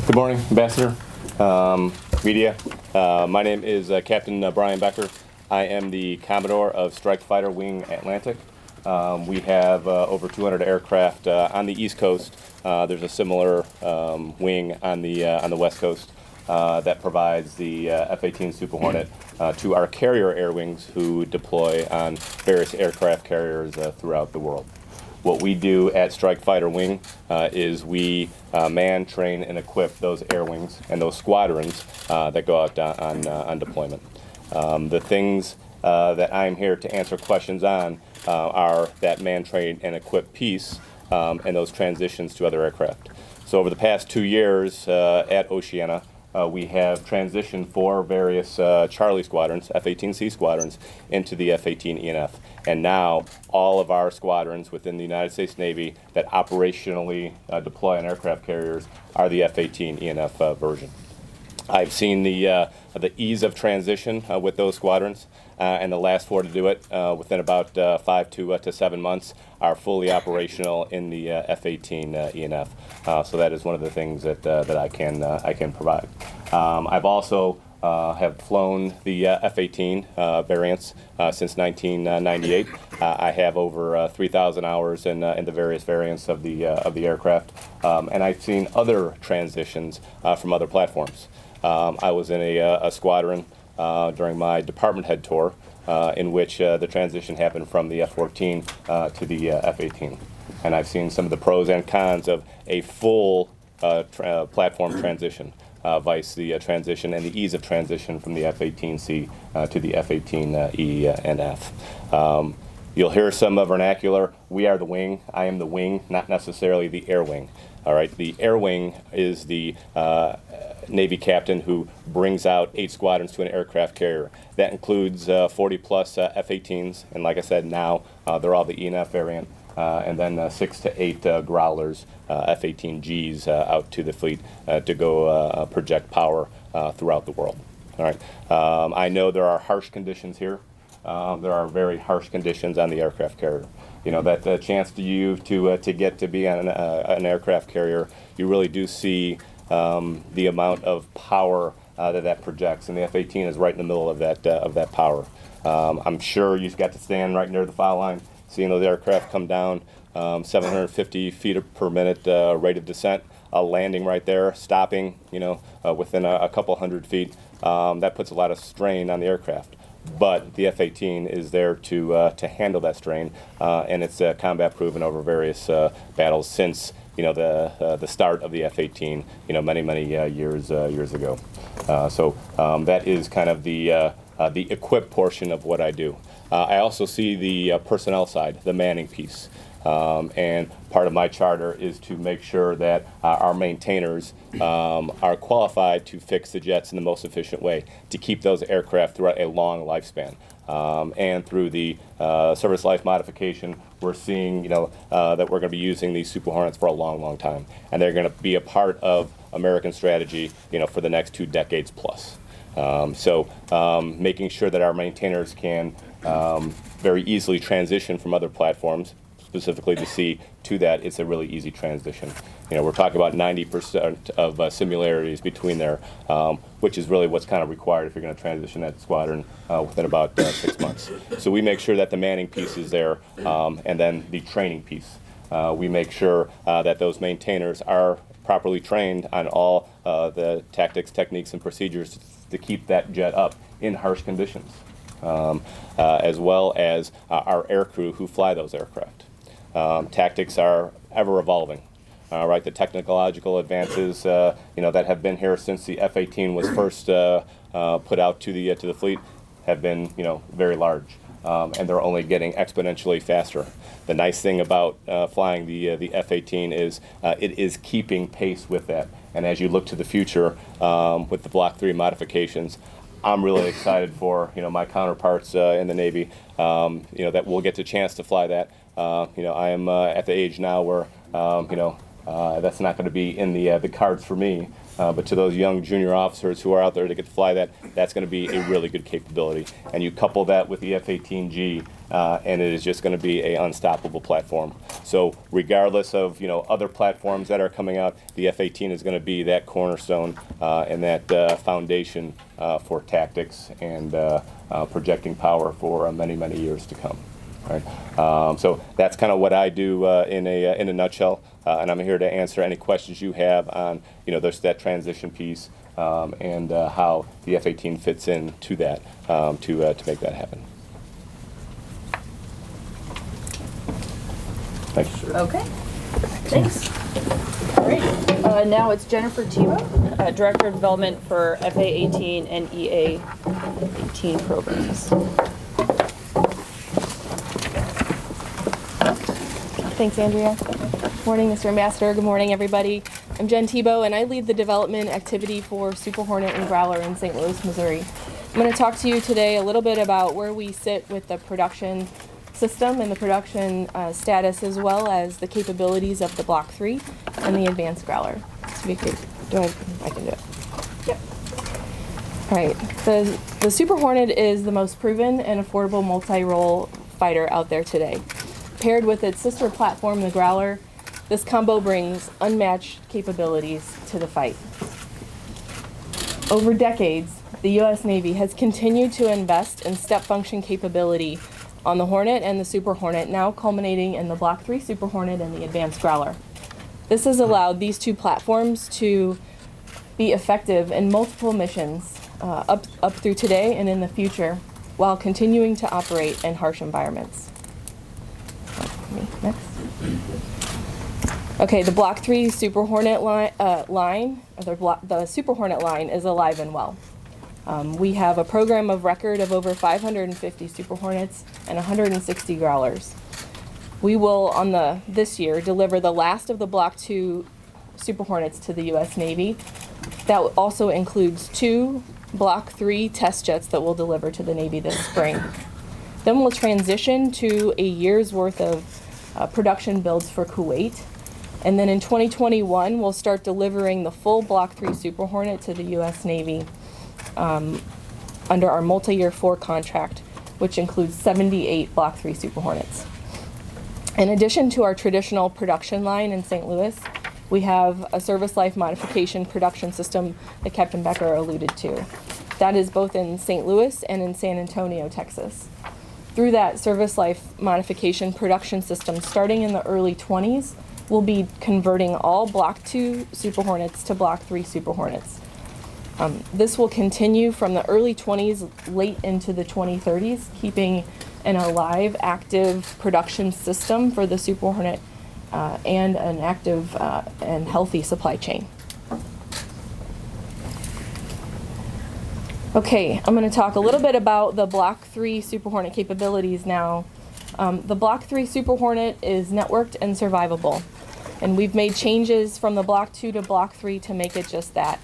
Speaker 7: Good morning, Ambassador, media. My name is Captain Brian Becker. I am the Commodore of Strike Fighter Wing Atlantic. We have over 200 aircraft on the East Coast. There's a similar wing on the West Coast that provides the F-18 Super Hornet to our carrier air wings who deploy on various aircraft carriers throughout the world. What we do at Strike Fighter Wing is we man, train, and equip those air wings and those squadrons that go out on deployment. The things that I'm here to answer questions on are that man, train, and equip piece and those transitions to other aircraft. So over the past 2 years at Oceana, we have transitioned 4 various Charlie squadrons, F-18C squadrons, into the F-18E and F. And now all of our squadrons within the United States Navy that operationally deploy on aircraft carriers are the F-18E and F version. I've seen the ease of transition with those squadrons, and the last 4 to do it within about 5 to 7 months are fully operational in the F-18E and F. So that is one of the things that I can provide. I've also have flown the F-18 variants since 1998. I have over 3,000 hours in the various variants of the aircraft, and I've seen other transitions from other platforms. I was in a squadron during my department head tour in which the transition happened from the F-14 to the F-18. And I've seen some of the pros and cons of a full platform transition, vice the transition and the ease of transition from the F-18C to the F-18E and F. You'll hear some vernacular. We are the wing. I am the wing, not necessarily the air wing. All right, the air wing is the Navy captain who brings out 8 squadrons to an aircraft carrier. That includes 40 plus F-18s, and like I said, now they're all the E and F variant, and then 6 to 8 growlers, F-18Gs out to the fleet to go project power throughout the world. All right, I know there are harsh conditions here. There are very harsh conditions on the aircraft carrier. You know, that chance to get to be on an aircraft carrier, you really do see the amount of power that projects, and the F-18 is right in the middle of that power. I'm sure you've got to stand right near the foul line, seeing those aircraft come down, 750 feet per minute rate of descent, landing right there, stopping, within a couple hundred feet. That puts a lot of strain on the aircraft. But the F-18 is there to handle that strain, and it's combat proven over various battles since the start of the F-18 many years ago. So that is kind of the equip portion of what I do. I also see the personnel side, the manning piece. And part of my charter is to make sure that our maintainers are qualified to fix the jets in the most efficient way, to keep those aircraft throughout a long lifespan. And through the service life modification, we're seeing that we're going to be using these Super Hornets for a long time. And they're going to be a part of American strategy for the next 2 decades plus. So making sure that our maintainers can very easily transition from other platforms, specifically to see to that, it's a really easy transition. We're talking about 90% of similarities between there, which is really what's kind of required if you're going to transition that squadron within about 6 months. So we make sure that the manning piece is there, and then the training piece. We make sure that those maintainers are properly trained on all the tactics, techniques, and procedures to keep that jet up in harsh conditions, as well as our aircrew who fly those aircraft. Tactics are ever evolving. Right, the technological advances, that have been here since the F-18 was first put out to the fleet, have been, very large, and they're only getting exponentially faster. The nice thing about flying the F-18 is it is keeping pace with that. And as you look to the future with the Block 3 modifications, I'm really excited for my counterparts in the Navy, that we'll get the chance to fly that. I am at the age now where that's not going to be in the cards for me. But to those young junior officers who are out there to get to fly that, that's going to be a really good capability. And you couple that with the F-18G, and it is just going to be an unstoppable platform. So regardless of other platforms that are coming out, the F-18 is going to be that cornerstone and that foundation for tactics and projecting power for many, many years to come. Right. So that's kind of what I do in a nutshell, and I'm here to answer any questions you have on that transition piece and how the F-18 fits into that to make that happen. Thank you.
Speaker 4: Okay, thanks. All right, now it's Jennifer Thibault, Director of Development for FA-18 and EA-18 programs.
Speaker 8: Thanks, Andrea. Good morning, Mr. Ambassador. Good morning, everybody. I'm Jen Thibault, and I lead the development activity for Super Hornet and Growler in St. Louis, Missouri. I'm going to talk to you today a little bit about where we sit with the production system and the production status, as well as the capabilities of the Block 3 and the Advanced Growler. I can do it. Yep. All right. The Super Hornet is the most proven and affordable multi-role fighter out there today. Paired with its sister platform, the Growler, this combo brings unmatched capabilities to the fight. Over decades, the U.S. Navy has continued to invest in step function capability on the Hornet and the Super Hornet, now culminating in the Block 3 Super Hornet and the Advanced Growler. This has allowed these two platforms to be effective in multiple missions up through today and in the future, while continuing to operate in harsh environments. Next. Okay, the Block 3 Super Hornet the Super Hornet line is alive and well. We have a program of record of over 550 Super Hornets and 160 Growlers. We will, this year, deliver the last of the Block 2 Super Hornets to the U.S. Navy. That also includes 2 Block 3 test jets that we'll deliver to the Navy this spring. Then we'll transition to a year's worth of production builds for Kuwait. And then in 2021, we'll start delivering the full Block 3 Super Hornet to the U.S. Navy under our multi-year 4 contract, which includes 78 Block 3 Super Hornets. In addition to our traditional production line in St. Louis, we have a service life modification production system that Captain Becker alluded to. That is both in St. Louis and in San Antonio, Texas. Through that service life modification production system, starting in the early 20s, we'll be converting all Block 2 Super Hornets to Block 3 Super Hornets. This will continue from the early 20s late into the 2030s, keeping an alive, active production system for the Super Hornet and an active and healthy supply chain. Okay, I'm going to talk a little bit about the Block 3 Super Hornet capabilities now. The Block 3 Super Hornet is networked and survivable, and we've made changes from the Block 2 to Block 3 to make it just that.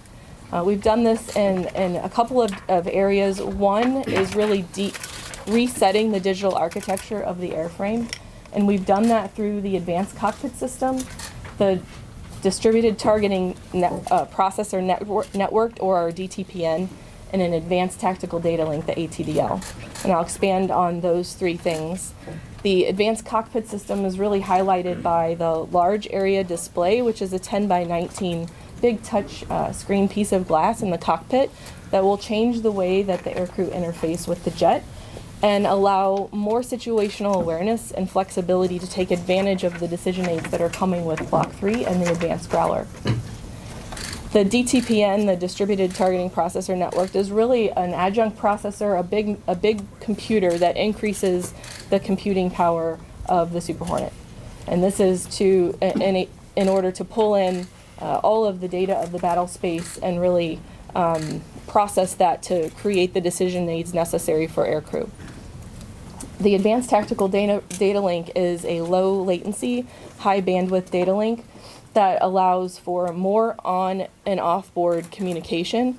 Speaker 8: We've done this in a couple of areas. One is really resetting the digital architecture of the airframe, and we've done that through the advanced cockpit system, the distributed targeting processor networked, or our DTPN, and an advanced tactical data link, the ATDL. And I'll expand on those 3 things. The advanced cockpit system is really highlighted by the large area display, which is a 10 by 19 big touch screen piece of glass in the cockpit that will change the way that the aircrew interface with the jet. and allow more situational awareness and flexibility to take advantage of the decision aids that are coming with Block 3 and the Advanced Growler. The DTPN, the Distributed Targeting Processor Network, is really an adjunct processor, a big computer that increases the computing power of the Super Hornet. And this is in order to pull in all of the data of the battle space and really process that to create the decision aids necessary for aircrew. The Advanced Tactical Data Link is a low latency, high bandwidth data link that allows for more on and off board communication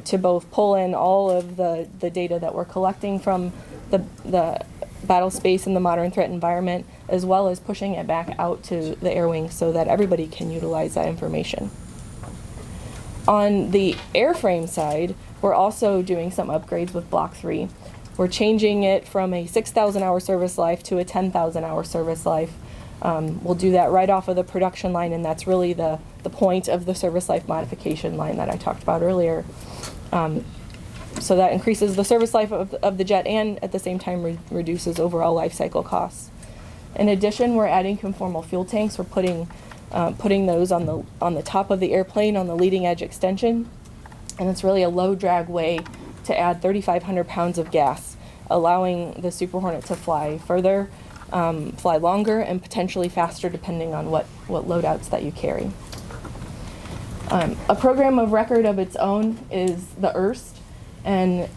Speaker 8: to both pull in all of the data that we're collecting from the battle space in the modern threat environment, as well as pushing it back out to the air wing so that everybody can utilize that information. On the airframe side, we're also doing some upgrades with Block 3. We're changing it from a 6,000 hour service life to a 10,000 hour service life. We'll do that right off of the production line, and that's really the point of the service life modification line that I talked about earlier. So that increases the service life of the jet and at the same time reduces overall life cycle costs. In addition, we're adding conformal fuel tanks. We're putting those on the top of the airplane on the leading edge extension, and it's really a low drag way to add 3,500 pounds of gas, allowing the Super Hornet to fly further, fly longer, and potentially faster depending on what loadouts that you carry. A program of record of its own is the ERST, and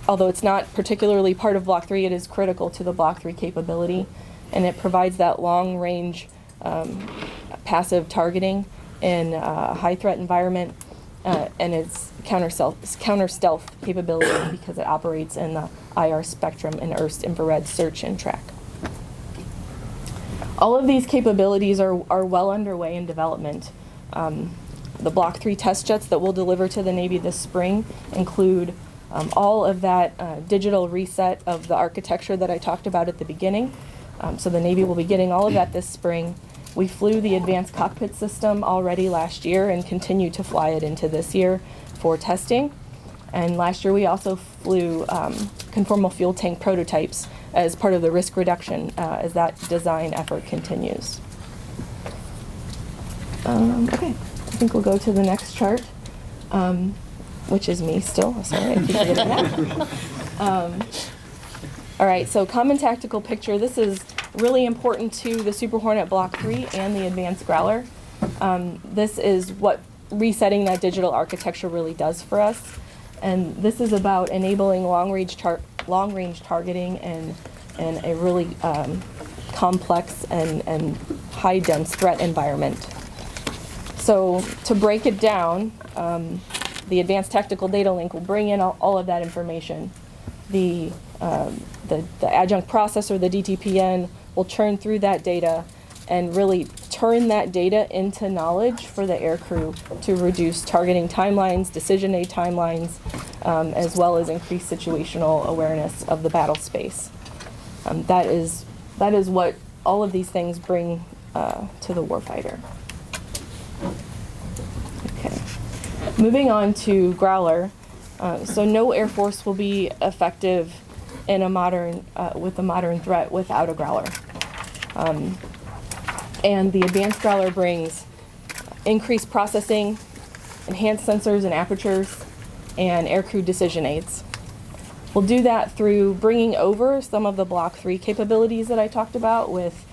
Speaker 8: although it's not particularly part of Block 3, it is critical to the Block 3 capability, and it provides that long-range passive targeting in a high-threat environment, and its counter-stealth capability because it operates in the IR spectrum and ERST infrared search and track. All of these capabilities are well underway in development. The Block 3 test jets that we'll deliver to the Navy this spring include all of that digital reset of the architecture that I talked about at the beginning. So the Navy will be getting all of that this spring. We flew the advanced cockpit system already last year and continue to fly it into this year for testing. And last year we also flew conformal fuel tank prototypes as part of the risk reduction as that design effort continues. Okay, I think we'll go to the next chart, which is me still. Sorry, I keep forgetting that. All right, so common tactical picture. This is really important to the Super Hornet Block 3 and the Advanced Growler. This is what resetting that digital architecture really does for us. And this is about enabling long-range targeting in a really complex and high-dense threat environment. So to break it down, the Advanced Tactical Data Link will bring in all of that information. The adjunct processor, the DTPN, will churn through that data and really turn that data into knowledge for the aircrew to reduce targeting timelines, decision aid timelines, as well as increase situational awareness of the battle space. That is what all of these things bring to the warfighter. Okay. Moving on to Growler. So no Air Force will be effective in a modern, with a modern threat without a Growler. And the Advanced Growler brings increased processing, enhanced sensors and apertures, and aircrew decision aids. We'll do that through bringing over some of the Block 3 capabilities that I talked about with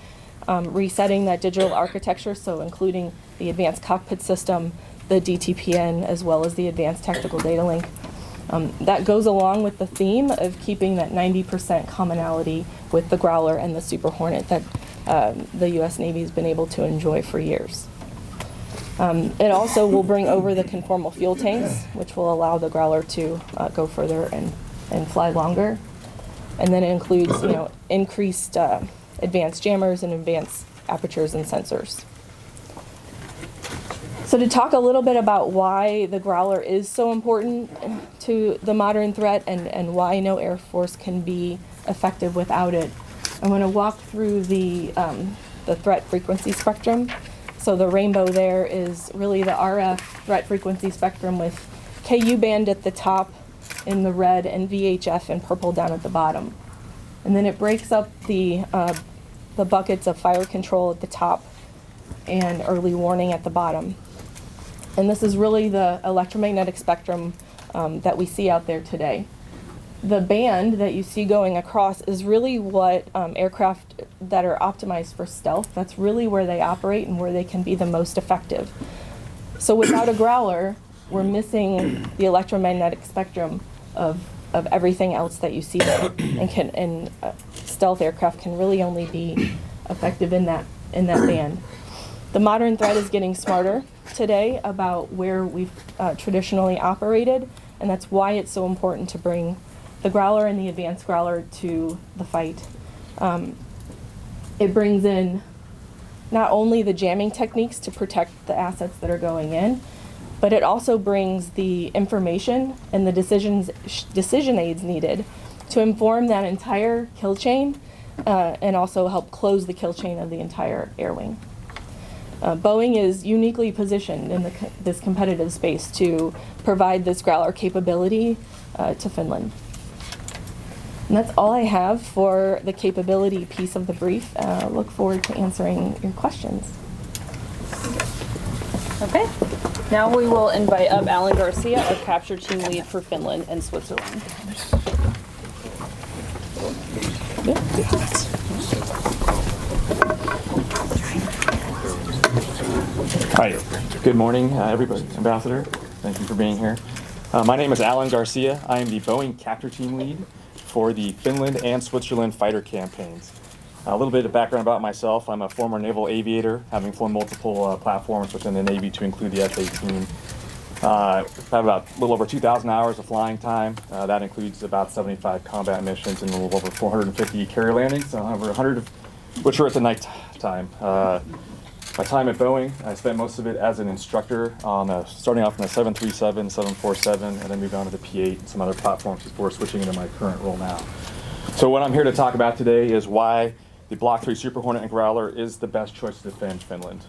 Speaker 8: resetting that digital architecture, so including the advanced cockpit system, the DTPN, as well as the Advanced Tactical Data Link. That goes along with the theme of keeping that 90% commonality with the Growler and the Super Hornet that the U.S. Navy has been able to enjoy for years. It also will bring over the conformal fuel tanks, which will allow the Growler to go further and fly longer. And then it includes, increased advanced jammers and advanced apertures and sensors. So to talk a little bit about why the Growler is so important to the modern threat and why no Air Force can be effective without it, I'm going to walk through the threat frequency spectrum. So the rainbow there is really the RF threat frequency spectrum with KU band at the top, in the red and VHF in purple down at the bottom. And then it breaks up the buckets of fire control at the top and early warning at the bottom. And this is really the electromagnetic spectrum that we see out there today. The band that you see going across is really what aircraft that are optimized for stealth, that's really where they operate and where they can be the most effective. So without a Growler, we're missing the electromagnetic spectrum of everything else that you see there. And stealth aircraft can really only be effective in that band. The modern threat is getting smarter today about where we've traditionally operated, and that's why it's so important to bring the Growler and the advanced Growler to the fight. It brings in not only the jamming techniques to protect the assets that are going in, but it also brings the information and the decision aids needed to inform that entire kill chain and also help close the kill chain of the entire air wing. Boeing is uniquely positioned in this competitive space to provide this Growler capability to Finland. And that's all I have for the capability piece of the brief. Look forward to answering your questions.
Speaker 4: Okay. Now we will invite up Alan Garcia, our capture team lead for Finland and Switzerland.
Speaker 9: Hi, good morning, everybody. Ambassador, thank you for being here. My name is Alan Garcia. I am the Boeing capture team lead for the Finland and Switzerland fighter campaigns. A little bit of background about myself. I'm a former naval aviator, having flown multiple platforms within the Navy to include the F-18. I've had about a little over 2,000 hours of flying time. That includes about 75 combat missions and a little over 450 carrier landings, over 100 of which were at the night time. My time at Boeing, I spent most of it as an instructor on starting off on the 737, 747, and then moved on to the P-8 and some other platforms before switching into my current role now. So what I'm here to talk about today is why the Block 3 Super Hornet and Growler is the best choice to defend Finland.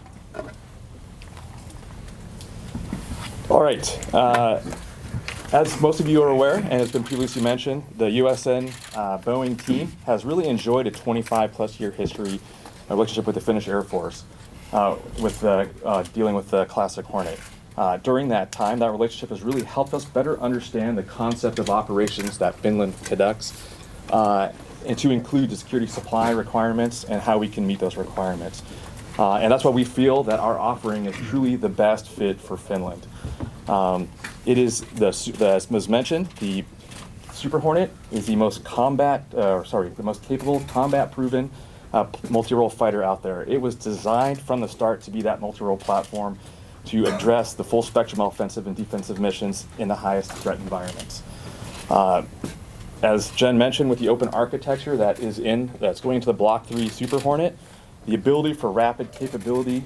Speaker 9: All right, as most of you are aware, and has been previously mentioned, the USN Boeing team has really enjoyed a 25-plus-year history relationship with the Finnish Air Force. With dealing with the classic Hornet. During that time, that relationship has really helped us better understand the concept of operations that Finland conducts, and to include the security supply requirements and how we can meet those requirements. And that's why we feel that our offering is truly the best fit for Finland. It is, as was mentioned, the Super Hornet is the most the most capable, combat-proven multi-role fighter out there. It was designed from the start to be that multi-role platform to address the full spectrum offensive and defensive missions in the highest threat environments. As Jen mentioned, with the open architecture that's going into the Block 3 Super Hornet, the ability for rapid capability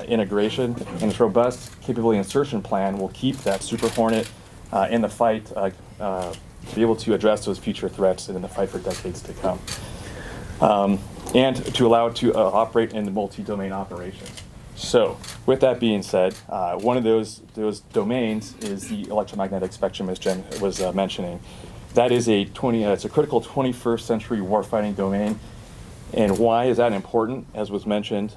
Speaker 9: integration and its robust capability insertion plan will keep that Super Hornet in the fight to be able to address those future threats and in the fight for decades to come. And to allow it to operate in the multi-domain operations. So, with that being said, one of those domains is the electromagnetic spectrum, as Jen was mentioning. That is it's a critical 21st century warfighting domain. And why is that important? As was mentioned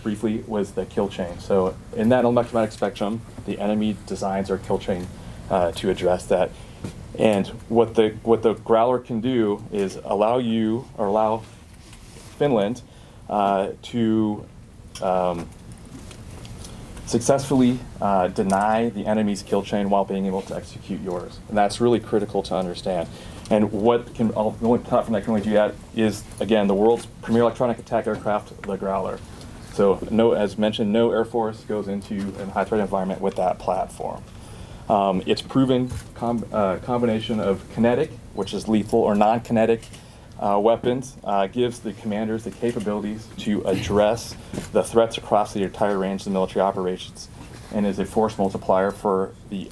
Speaker 9: briefly, was the kill chain. So, in that electromagnetic spectrum, the enemy designs our kill chain to address that. And what the Growler can do is allow Finland to successfully deny the enemy's kill chain while being able to execute yours. And that's really critical to understand. And the only platform that can only do that is, again, the world's premier electronic attack aircraft, the Growler. So, as mentioned, no Air Force goes into a high threat environment with that platform. Its proven combination of kinetic, which is lethal, or non-kinetic weapons, gives the commanders the capabilities to address the threats across the entire range of the military operations, and is a force multiplier for the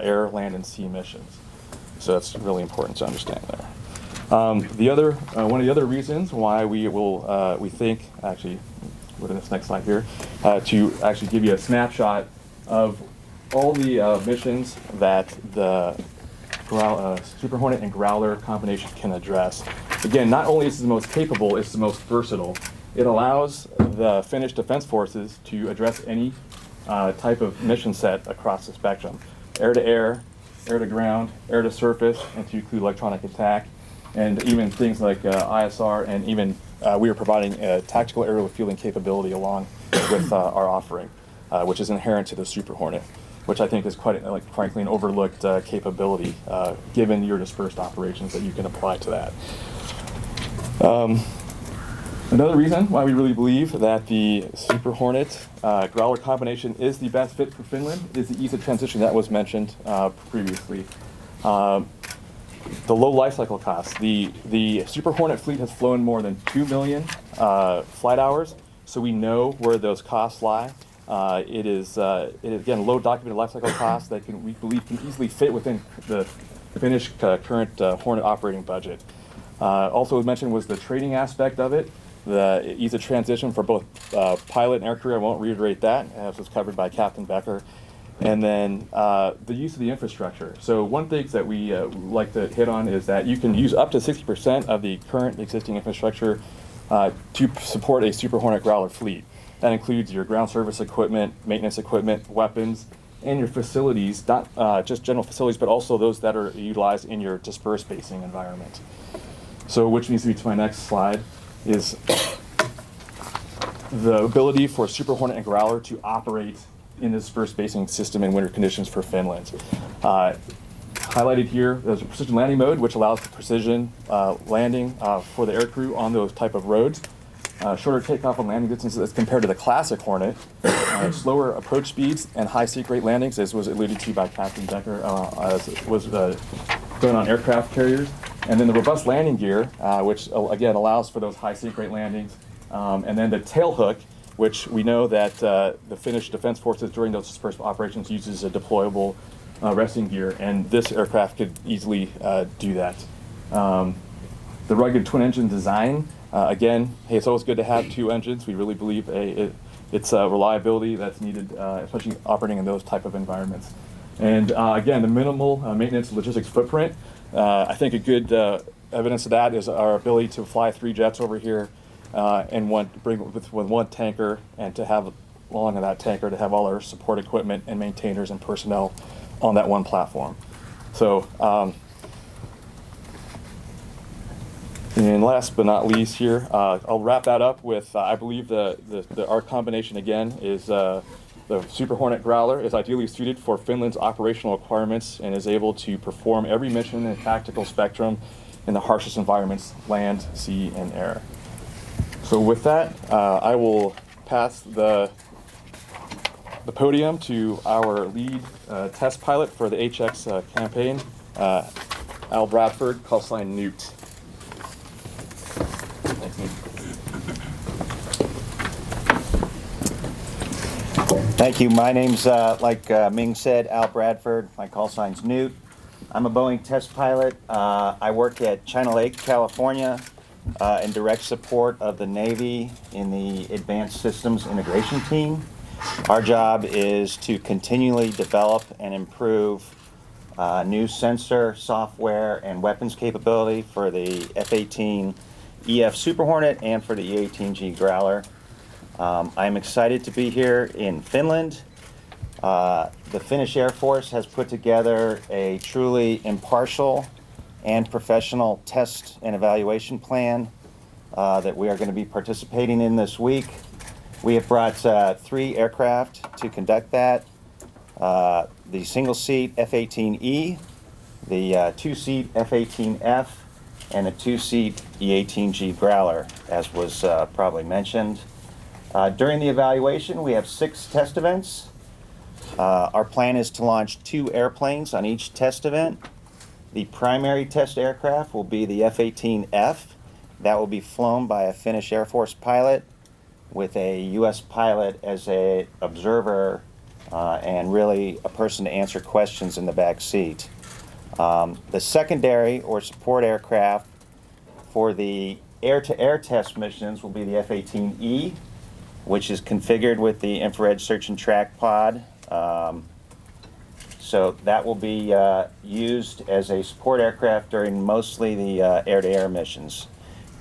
Speaker 9: air, land, and sea missions. So that's really important to understand there. One of the other reasons why we think, actually, go to this next slide here, to actually give you a snapshot of all the missions that the Super Hornet and Growler combination can address. Again, not only is it the most capable, it's the most versatile. It allows the Finnish Defense Forces to address any type of mission set across the spectrum. Air-to-air, air-to-ground, air-to-surface, and to include electronic attack, and even things like ISR, and even we are providing a tactical aerial refueling capability along with our offering, which is inherent to the Super Hornet, which I think is quite, frankly, an overlooked capability, given your dispersed operations that you can apply to that. Another reason why we really believe that the Super Hornet Growler combination is the best fit for Finland is the ease of transition that was mentioned previously. The low life cycle costs. The Super Hornet fleet has flown more than 2 million flight hours, so we know where those costs lie. It is again low documented life cycle costs that we believe can easily fit within the Finnish current Hornet operating budget. Also, as mentioned, was the training aspect of it. The ease of transition for both pilot and aircrew. I won't reiterate that, as was covered by Captain Becker. And then the use of the infrastructure. So one thing that we like to hit on is that you can use up to 60% of the current existing infrastructure to support a Super Hornet Growler fleet. That includes your ground service equipment, maintenance equipment, weapons, and your facilities, not just general facilities, but also those that are utilized in your dispersed basing environment. So which needs to be to my next slide is the ability for Super Hornet and Growler to operate in this dispersed basing system in winter conditions for Finland. Highlighted here, there's a precision landing mode, which allows for precision landing for the aircrew on those type of roads. Shorter takeoff and landing distances as compared to the classic Hornet. Slower approach speeds and high seek rate landings, as was alluded to by Captain Becker, as was done on aircraft carriers. And then the robust landing gear, which again allows for those high seek rate landings. And then the tail hook, which we know that the Finnish Defense Forces during those dispersed operations uses a deployable resting gear, and this aircraft could easily do that. The rugged twin engine design, again, hey, it's always good to have two engines. We really believe it's reliability that's needed, especially operating in those type of environments. And again, the minimal maintenance logistics footprint. I think a good evidence of that is our ability to fly 3 jets over here and bring with one tanker, and to have along in that tanker to have all our support equipment and maintainers and personnel on that one platform. So, and last but not least here, I'll wrap that up with I believe our combination again is the Super Hornet Growler is ideally suited for Finland's operational requirements and is able to perform every mission in the tactical spectrum in the harshest environments, land, sea, and air. So with that, I will pass the podium to our lead test pilot for the HX campaign, Al Bradford, call sign Newt. Thanks, Newt.
Speaker 10: Thank you. My name's, like Ming said, Al Bradford. My call sign's Newt. I'm a Boeing test pilot. I work at China Lake, California, in direct support of the Navy in the Advanced Systems Integration Team. Our job is to continually develop and improve new sensor, software, and weapons capability for the F-18E and F Super Hornet and for the E-18G Growler. I'm excited to be here in Finland. The Finnish Air Force has put together a truly impartial and professional test and evaluation plan that we are going to be participating in this week. We have brought 3 aircraft to conduct that. The single-seat F-18E, the 2-seat F-18F, and a 2-seat E-18G Growler, as was probably mentioned. During the evaluation, we have 6 test events. Our plan is to launch 2 airplanes on each test event. The primary test aircraft will be the F-18F. That will be flown by a Finnish Air Force pilot with a U.S. pilot as an observer and really a person to answer questions in the back seat. The secondary or support aircraft for the air-to-air test missions will be the F-18E, which is configured with the infrared search and track pod. So that will be used as a support aircraft during mostly the air-to-air missions.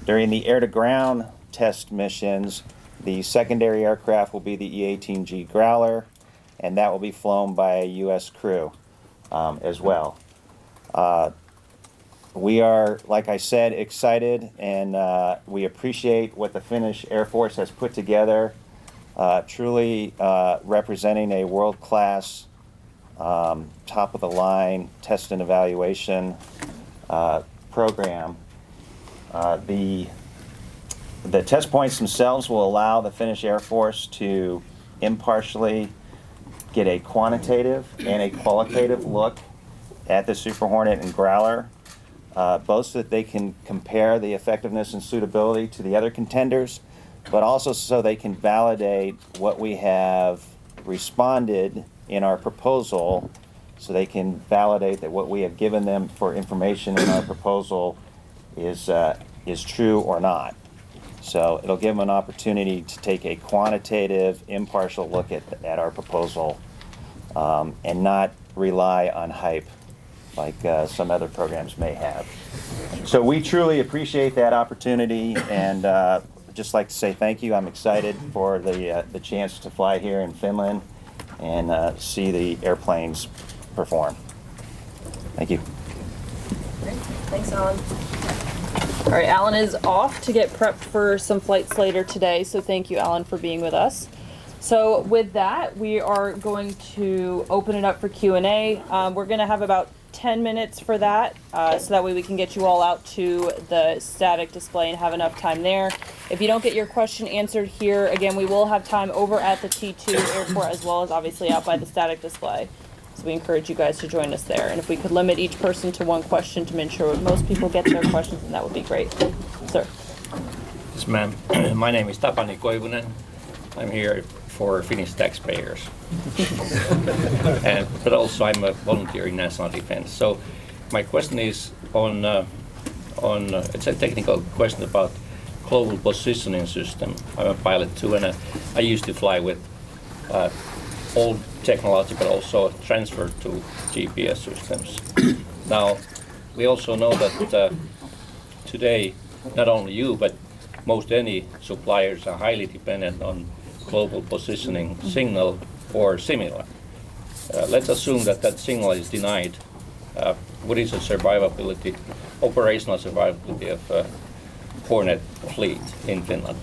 Speaker 10: During the air-to-ground test missions, the secondary aircraft will be the E-18G Growler, and that will be flown by a U.S. crew as well. We are, like I said, excited, and we appreciate what the Finnish Air Force has put together, truly representing a world-class, top-of-the-line test and evaluation program. The test points themselves will allow the Finnish Air Force to impartially get a quantitative and a qualitative look at the Super Hornet and Growler, both so that they can compare the effectiveness and suitability to the other contenders, but also so they can validate what we have responded in our proposal, so they can validate that what we have given them for information in our proposal is true or not. So it'll give them an opportunity to take a quantitative, impartial look at our proposal and not rely on hype like some other programs may have. So we truly appreciate that opportunity, and just like to say thank you. I'm excited for the chance to fly here in Finland and see the airplanes perform. Thank you.
Speaker 4: Great. Thanks, Alan. All right, Alan is off to get prepped for some flights later today, so thank you, Alan, for being with us. So with that, we are going to open it up for Q&A. We're going to have about 10 minutes for that, so that way we can get you all out to the static display and have enough time there. If you don't get your question answered here, again, we will have time over at the T2 airport as well as obviously out by the static display. So we encourage you guys to join us there. And if we could limit each person to one question to make sure most people get their questions, then that would be great. Sir.
Speaker 11: Yes, ma'am. My name is Tapani Koivunen. I'm here for Finnish taxpayers. But also I'm a volunteer in national defense. So my question is on it's a technical question about global positioning system. I'm a pilot too, and I used to fly with old technology, but also transferred to GPS systems. Now, we also know that today, not only you, but most any suppliers are highly dependent on global positioning signal or similar. Let's assume that that signal is denied. What is the survivability, operational survivability of Hornet fleet in Finland?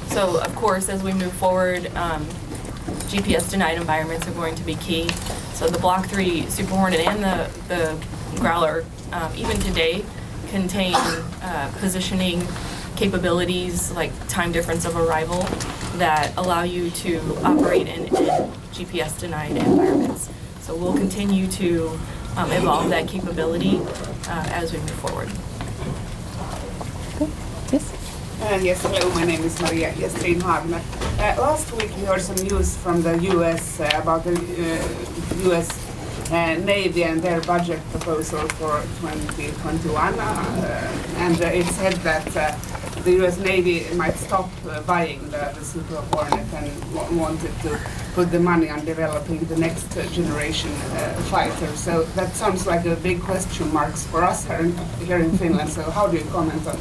Speaker 8: So of course, as we move forward, GPS denied environments are going to be key. So the Block 3 Super Hornet and the Growler, even today, contain positioning capabilities like time difference of arrival that allow you to operate in GPS denied environments. So we'll continue to evolve that capability as we move forward.
Speaker 4: Yes.
Speaker 12: Yes, hello, my name is Maria Hagner. Last week we heard some news from the US about the US Navy and their budget proposal for 2021, and it said that the US Navy might stop buying the Super Hornet and wanted to put the money on developing the next generation fighter. So that sounds like a big question marks for us here in Finland. So how do you comment on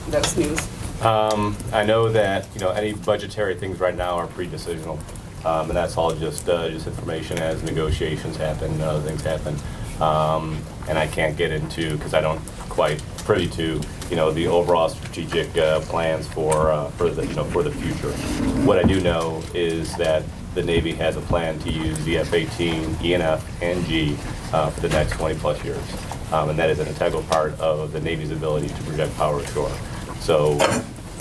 Speaker 12: those news?
Speaker 7: I know that any budgetary things right now are pre-decisional, and that's all just information as negotiations happen, other things happen, and I can't get into because I don't quite privy to the overall strategic plans for the future. What I do know is that the Navy has a plan to use the F-18E and F and G for the next 20 plus years, and that is an integral part of the Navy's ability to project power ashore. So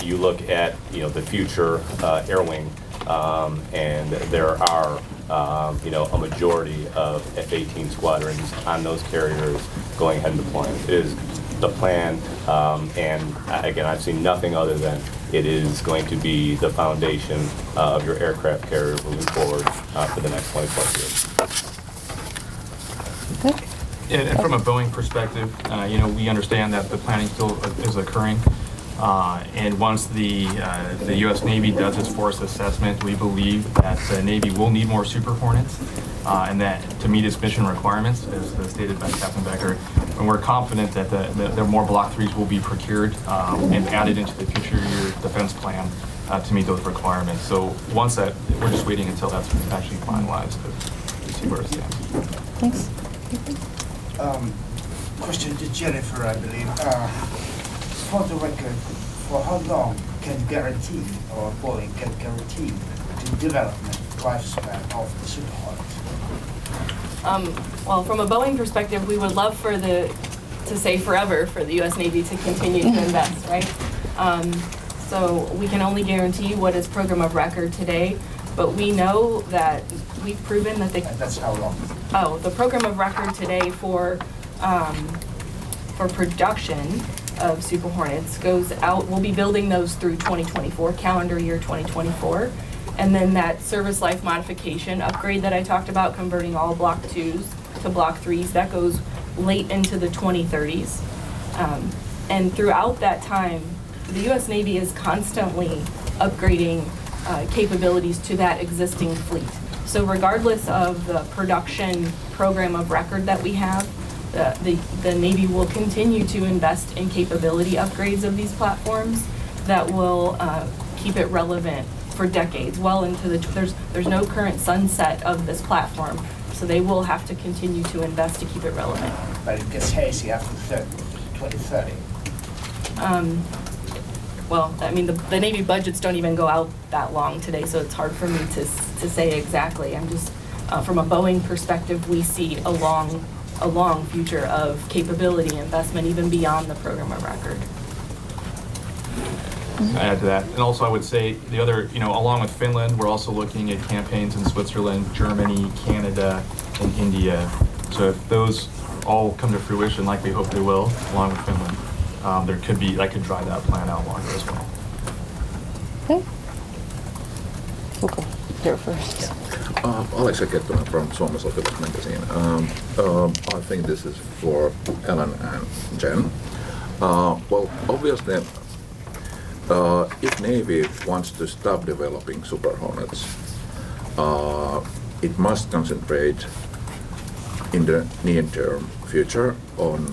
Speaker 7: you look at the future air wing, and there are a majority of F-18 squadrons on those carriers going ahead and deploying. It is the plan, and again, I've seen nothing other than it is going to be the foundation of your aircraft carrier moving forward for the next 20 plus years.
Speaker 13: And from a Boeing perspective, we understand that the planning still is occurring.
Speaker 9: And once the U.S. Navy does its force assessment, we believe that the Navy will need more Super Hornets, and that to meet its mission requirements, as stated by Captain Becker. And we're confident that the more Block 3s will be procured and added into the future year defense plan to meet those requirements. So once that, we're just waiting until that's actually finalized to see where it stands.
Speaker 4: Thanks.
Speaker 13: Question to Jennifer, I believe. For the record, for how long can guarantee, or Boeing can guarantee, the development lifespan of the Super Hornet?
Speaker 8: Well, from a Boeing perspective, we would love to say forever for the U.S. Navy to continue to invest, right? So we can only guarantee what is program of record today, but we know that we've proven that
Speaker 13: That's how long?
Speaker 8: Oh, the program of record today for production of Super Hornets goes out. We'll be building those through 2024, calendar year 2024. And then that service life modification upgrade that I talked about, converting all Block 2s to Block 3s, that goes late into the 2030s. And throughout that time, the U.S. Navy is constantly upgrading capabilities to that existing fleet. So regardless of the production program of record that we have, the Navy will continue to invest in capability upgrades of these platforms that will keep it relevant for decades, well into the, there's no current sunset of this platform, so they will have to continue to invest to keep it relevant.
Speaker 13: But it gets hazy after 2030.
Speaker 8: Well, I mean, the Navy budgets don't even go out that long today, so it's hard for me to say exactly. I'm just, from a Boeing perspective, we see a long future of capability investment, even beyond the program of record.
Speaker 9: Add to that. And also I would say the other, along with Finland, we're also looking at campaigns in Switzerland, Germany, Canada, and India. So if those all come to fruition, like we hope they will, along with Finland, that could drive that plan out longer as well.
Speaker 4: Okay. We'll go here first.
Speaker 14: Alexa Kettunen from Suomen Sotilas magazine. I think this is for Ellen and Jen. Well, obviously, if Navy wants to stop developing Super Hornets, it must concentrate in the near-term future on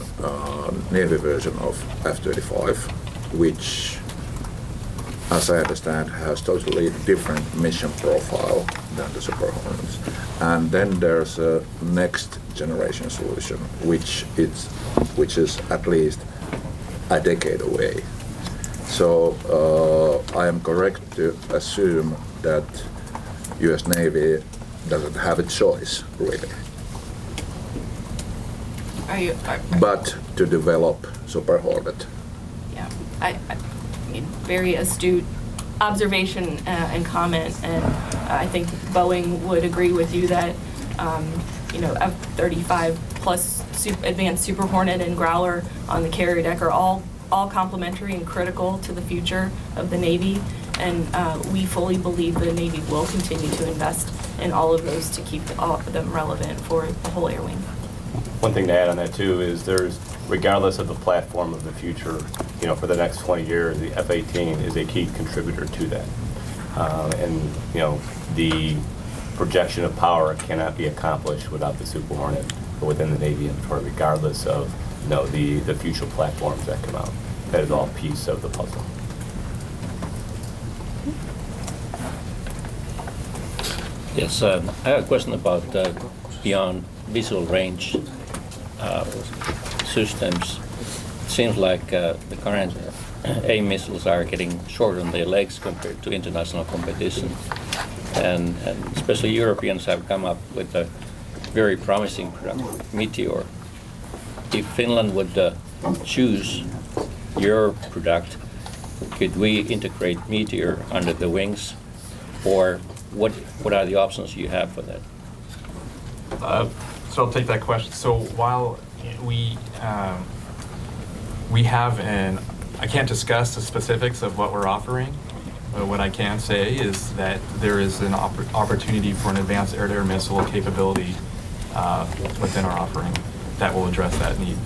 Speaker 14: Navy version of F-35, which, as I understand, has totally different mission profile than the Super Hornets. And then there's a next generation solution, which is at least a decade away. So I am correct to assume that U.S. Navy doesn't have a choice, really, but to develop Super Hornet.
Speaker 8: Yeah, I mean, very astute observation and comment, and I think Boeing would agree with you that F-35 plus advanced Super Hornet and Growler on the carrier deck are all complementary and critical to the future of the Navy, and we fully believe the Navy will continue to invest in all of those to keep all of them relevant for the whole air wing.
Speaker 7: One thing to add on that too is regardless of the platform of the future, for the next 20 years, the F-18 is a key contributor to that. The projection of power cannot be accomplished without the Super Hornet within the Navy inventory, regardless of the future platforms that come out. That is all piece of the puzzle.
Speaker 11: Yes, I have a question about beyond visual range systems. It seems like the current A missiles are getting short on their legs compared to international competition, and especially Europeans have come up with a very promising product, Meteor. If Finland would choose your product, could we integrate Meteor under the wings, or what are the options you have for that?
Speaker 9: So I'll take that question. So while we have I can't discuss the specifics of what we're offering, but what I can say is that there is an opportunity for an advanced air-to-air missile capability within our offering that will address that need.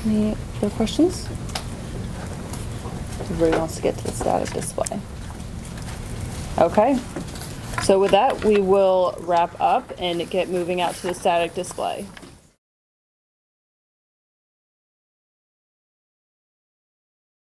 Speaker 4: Any other questions? Everybody wants to get to the static display. Okay. So with that, we will wrap up and get moving out to the static display.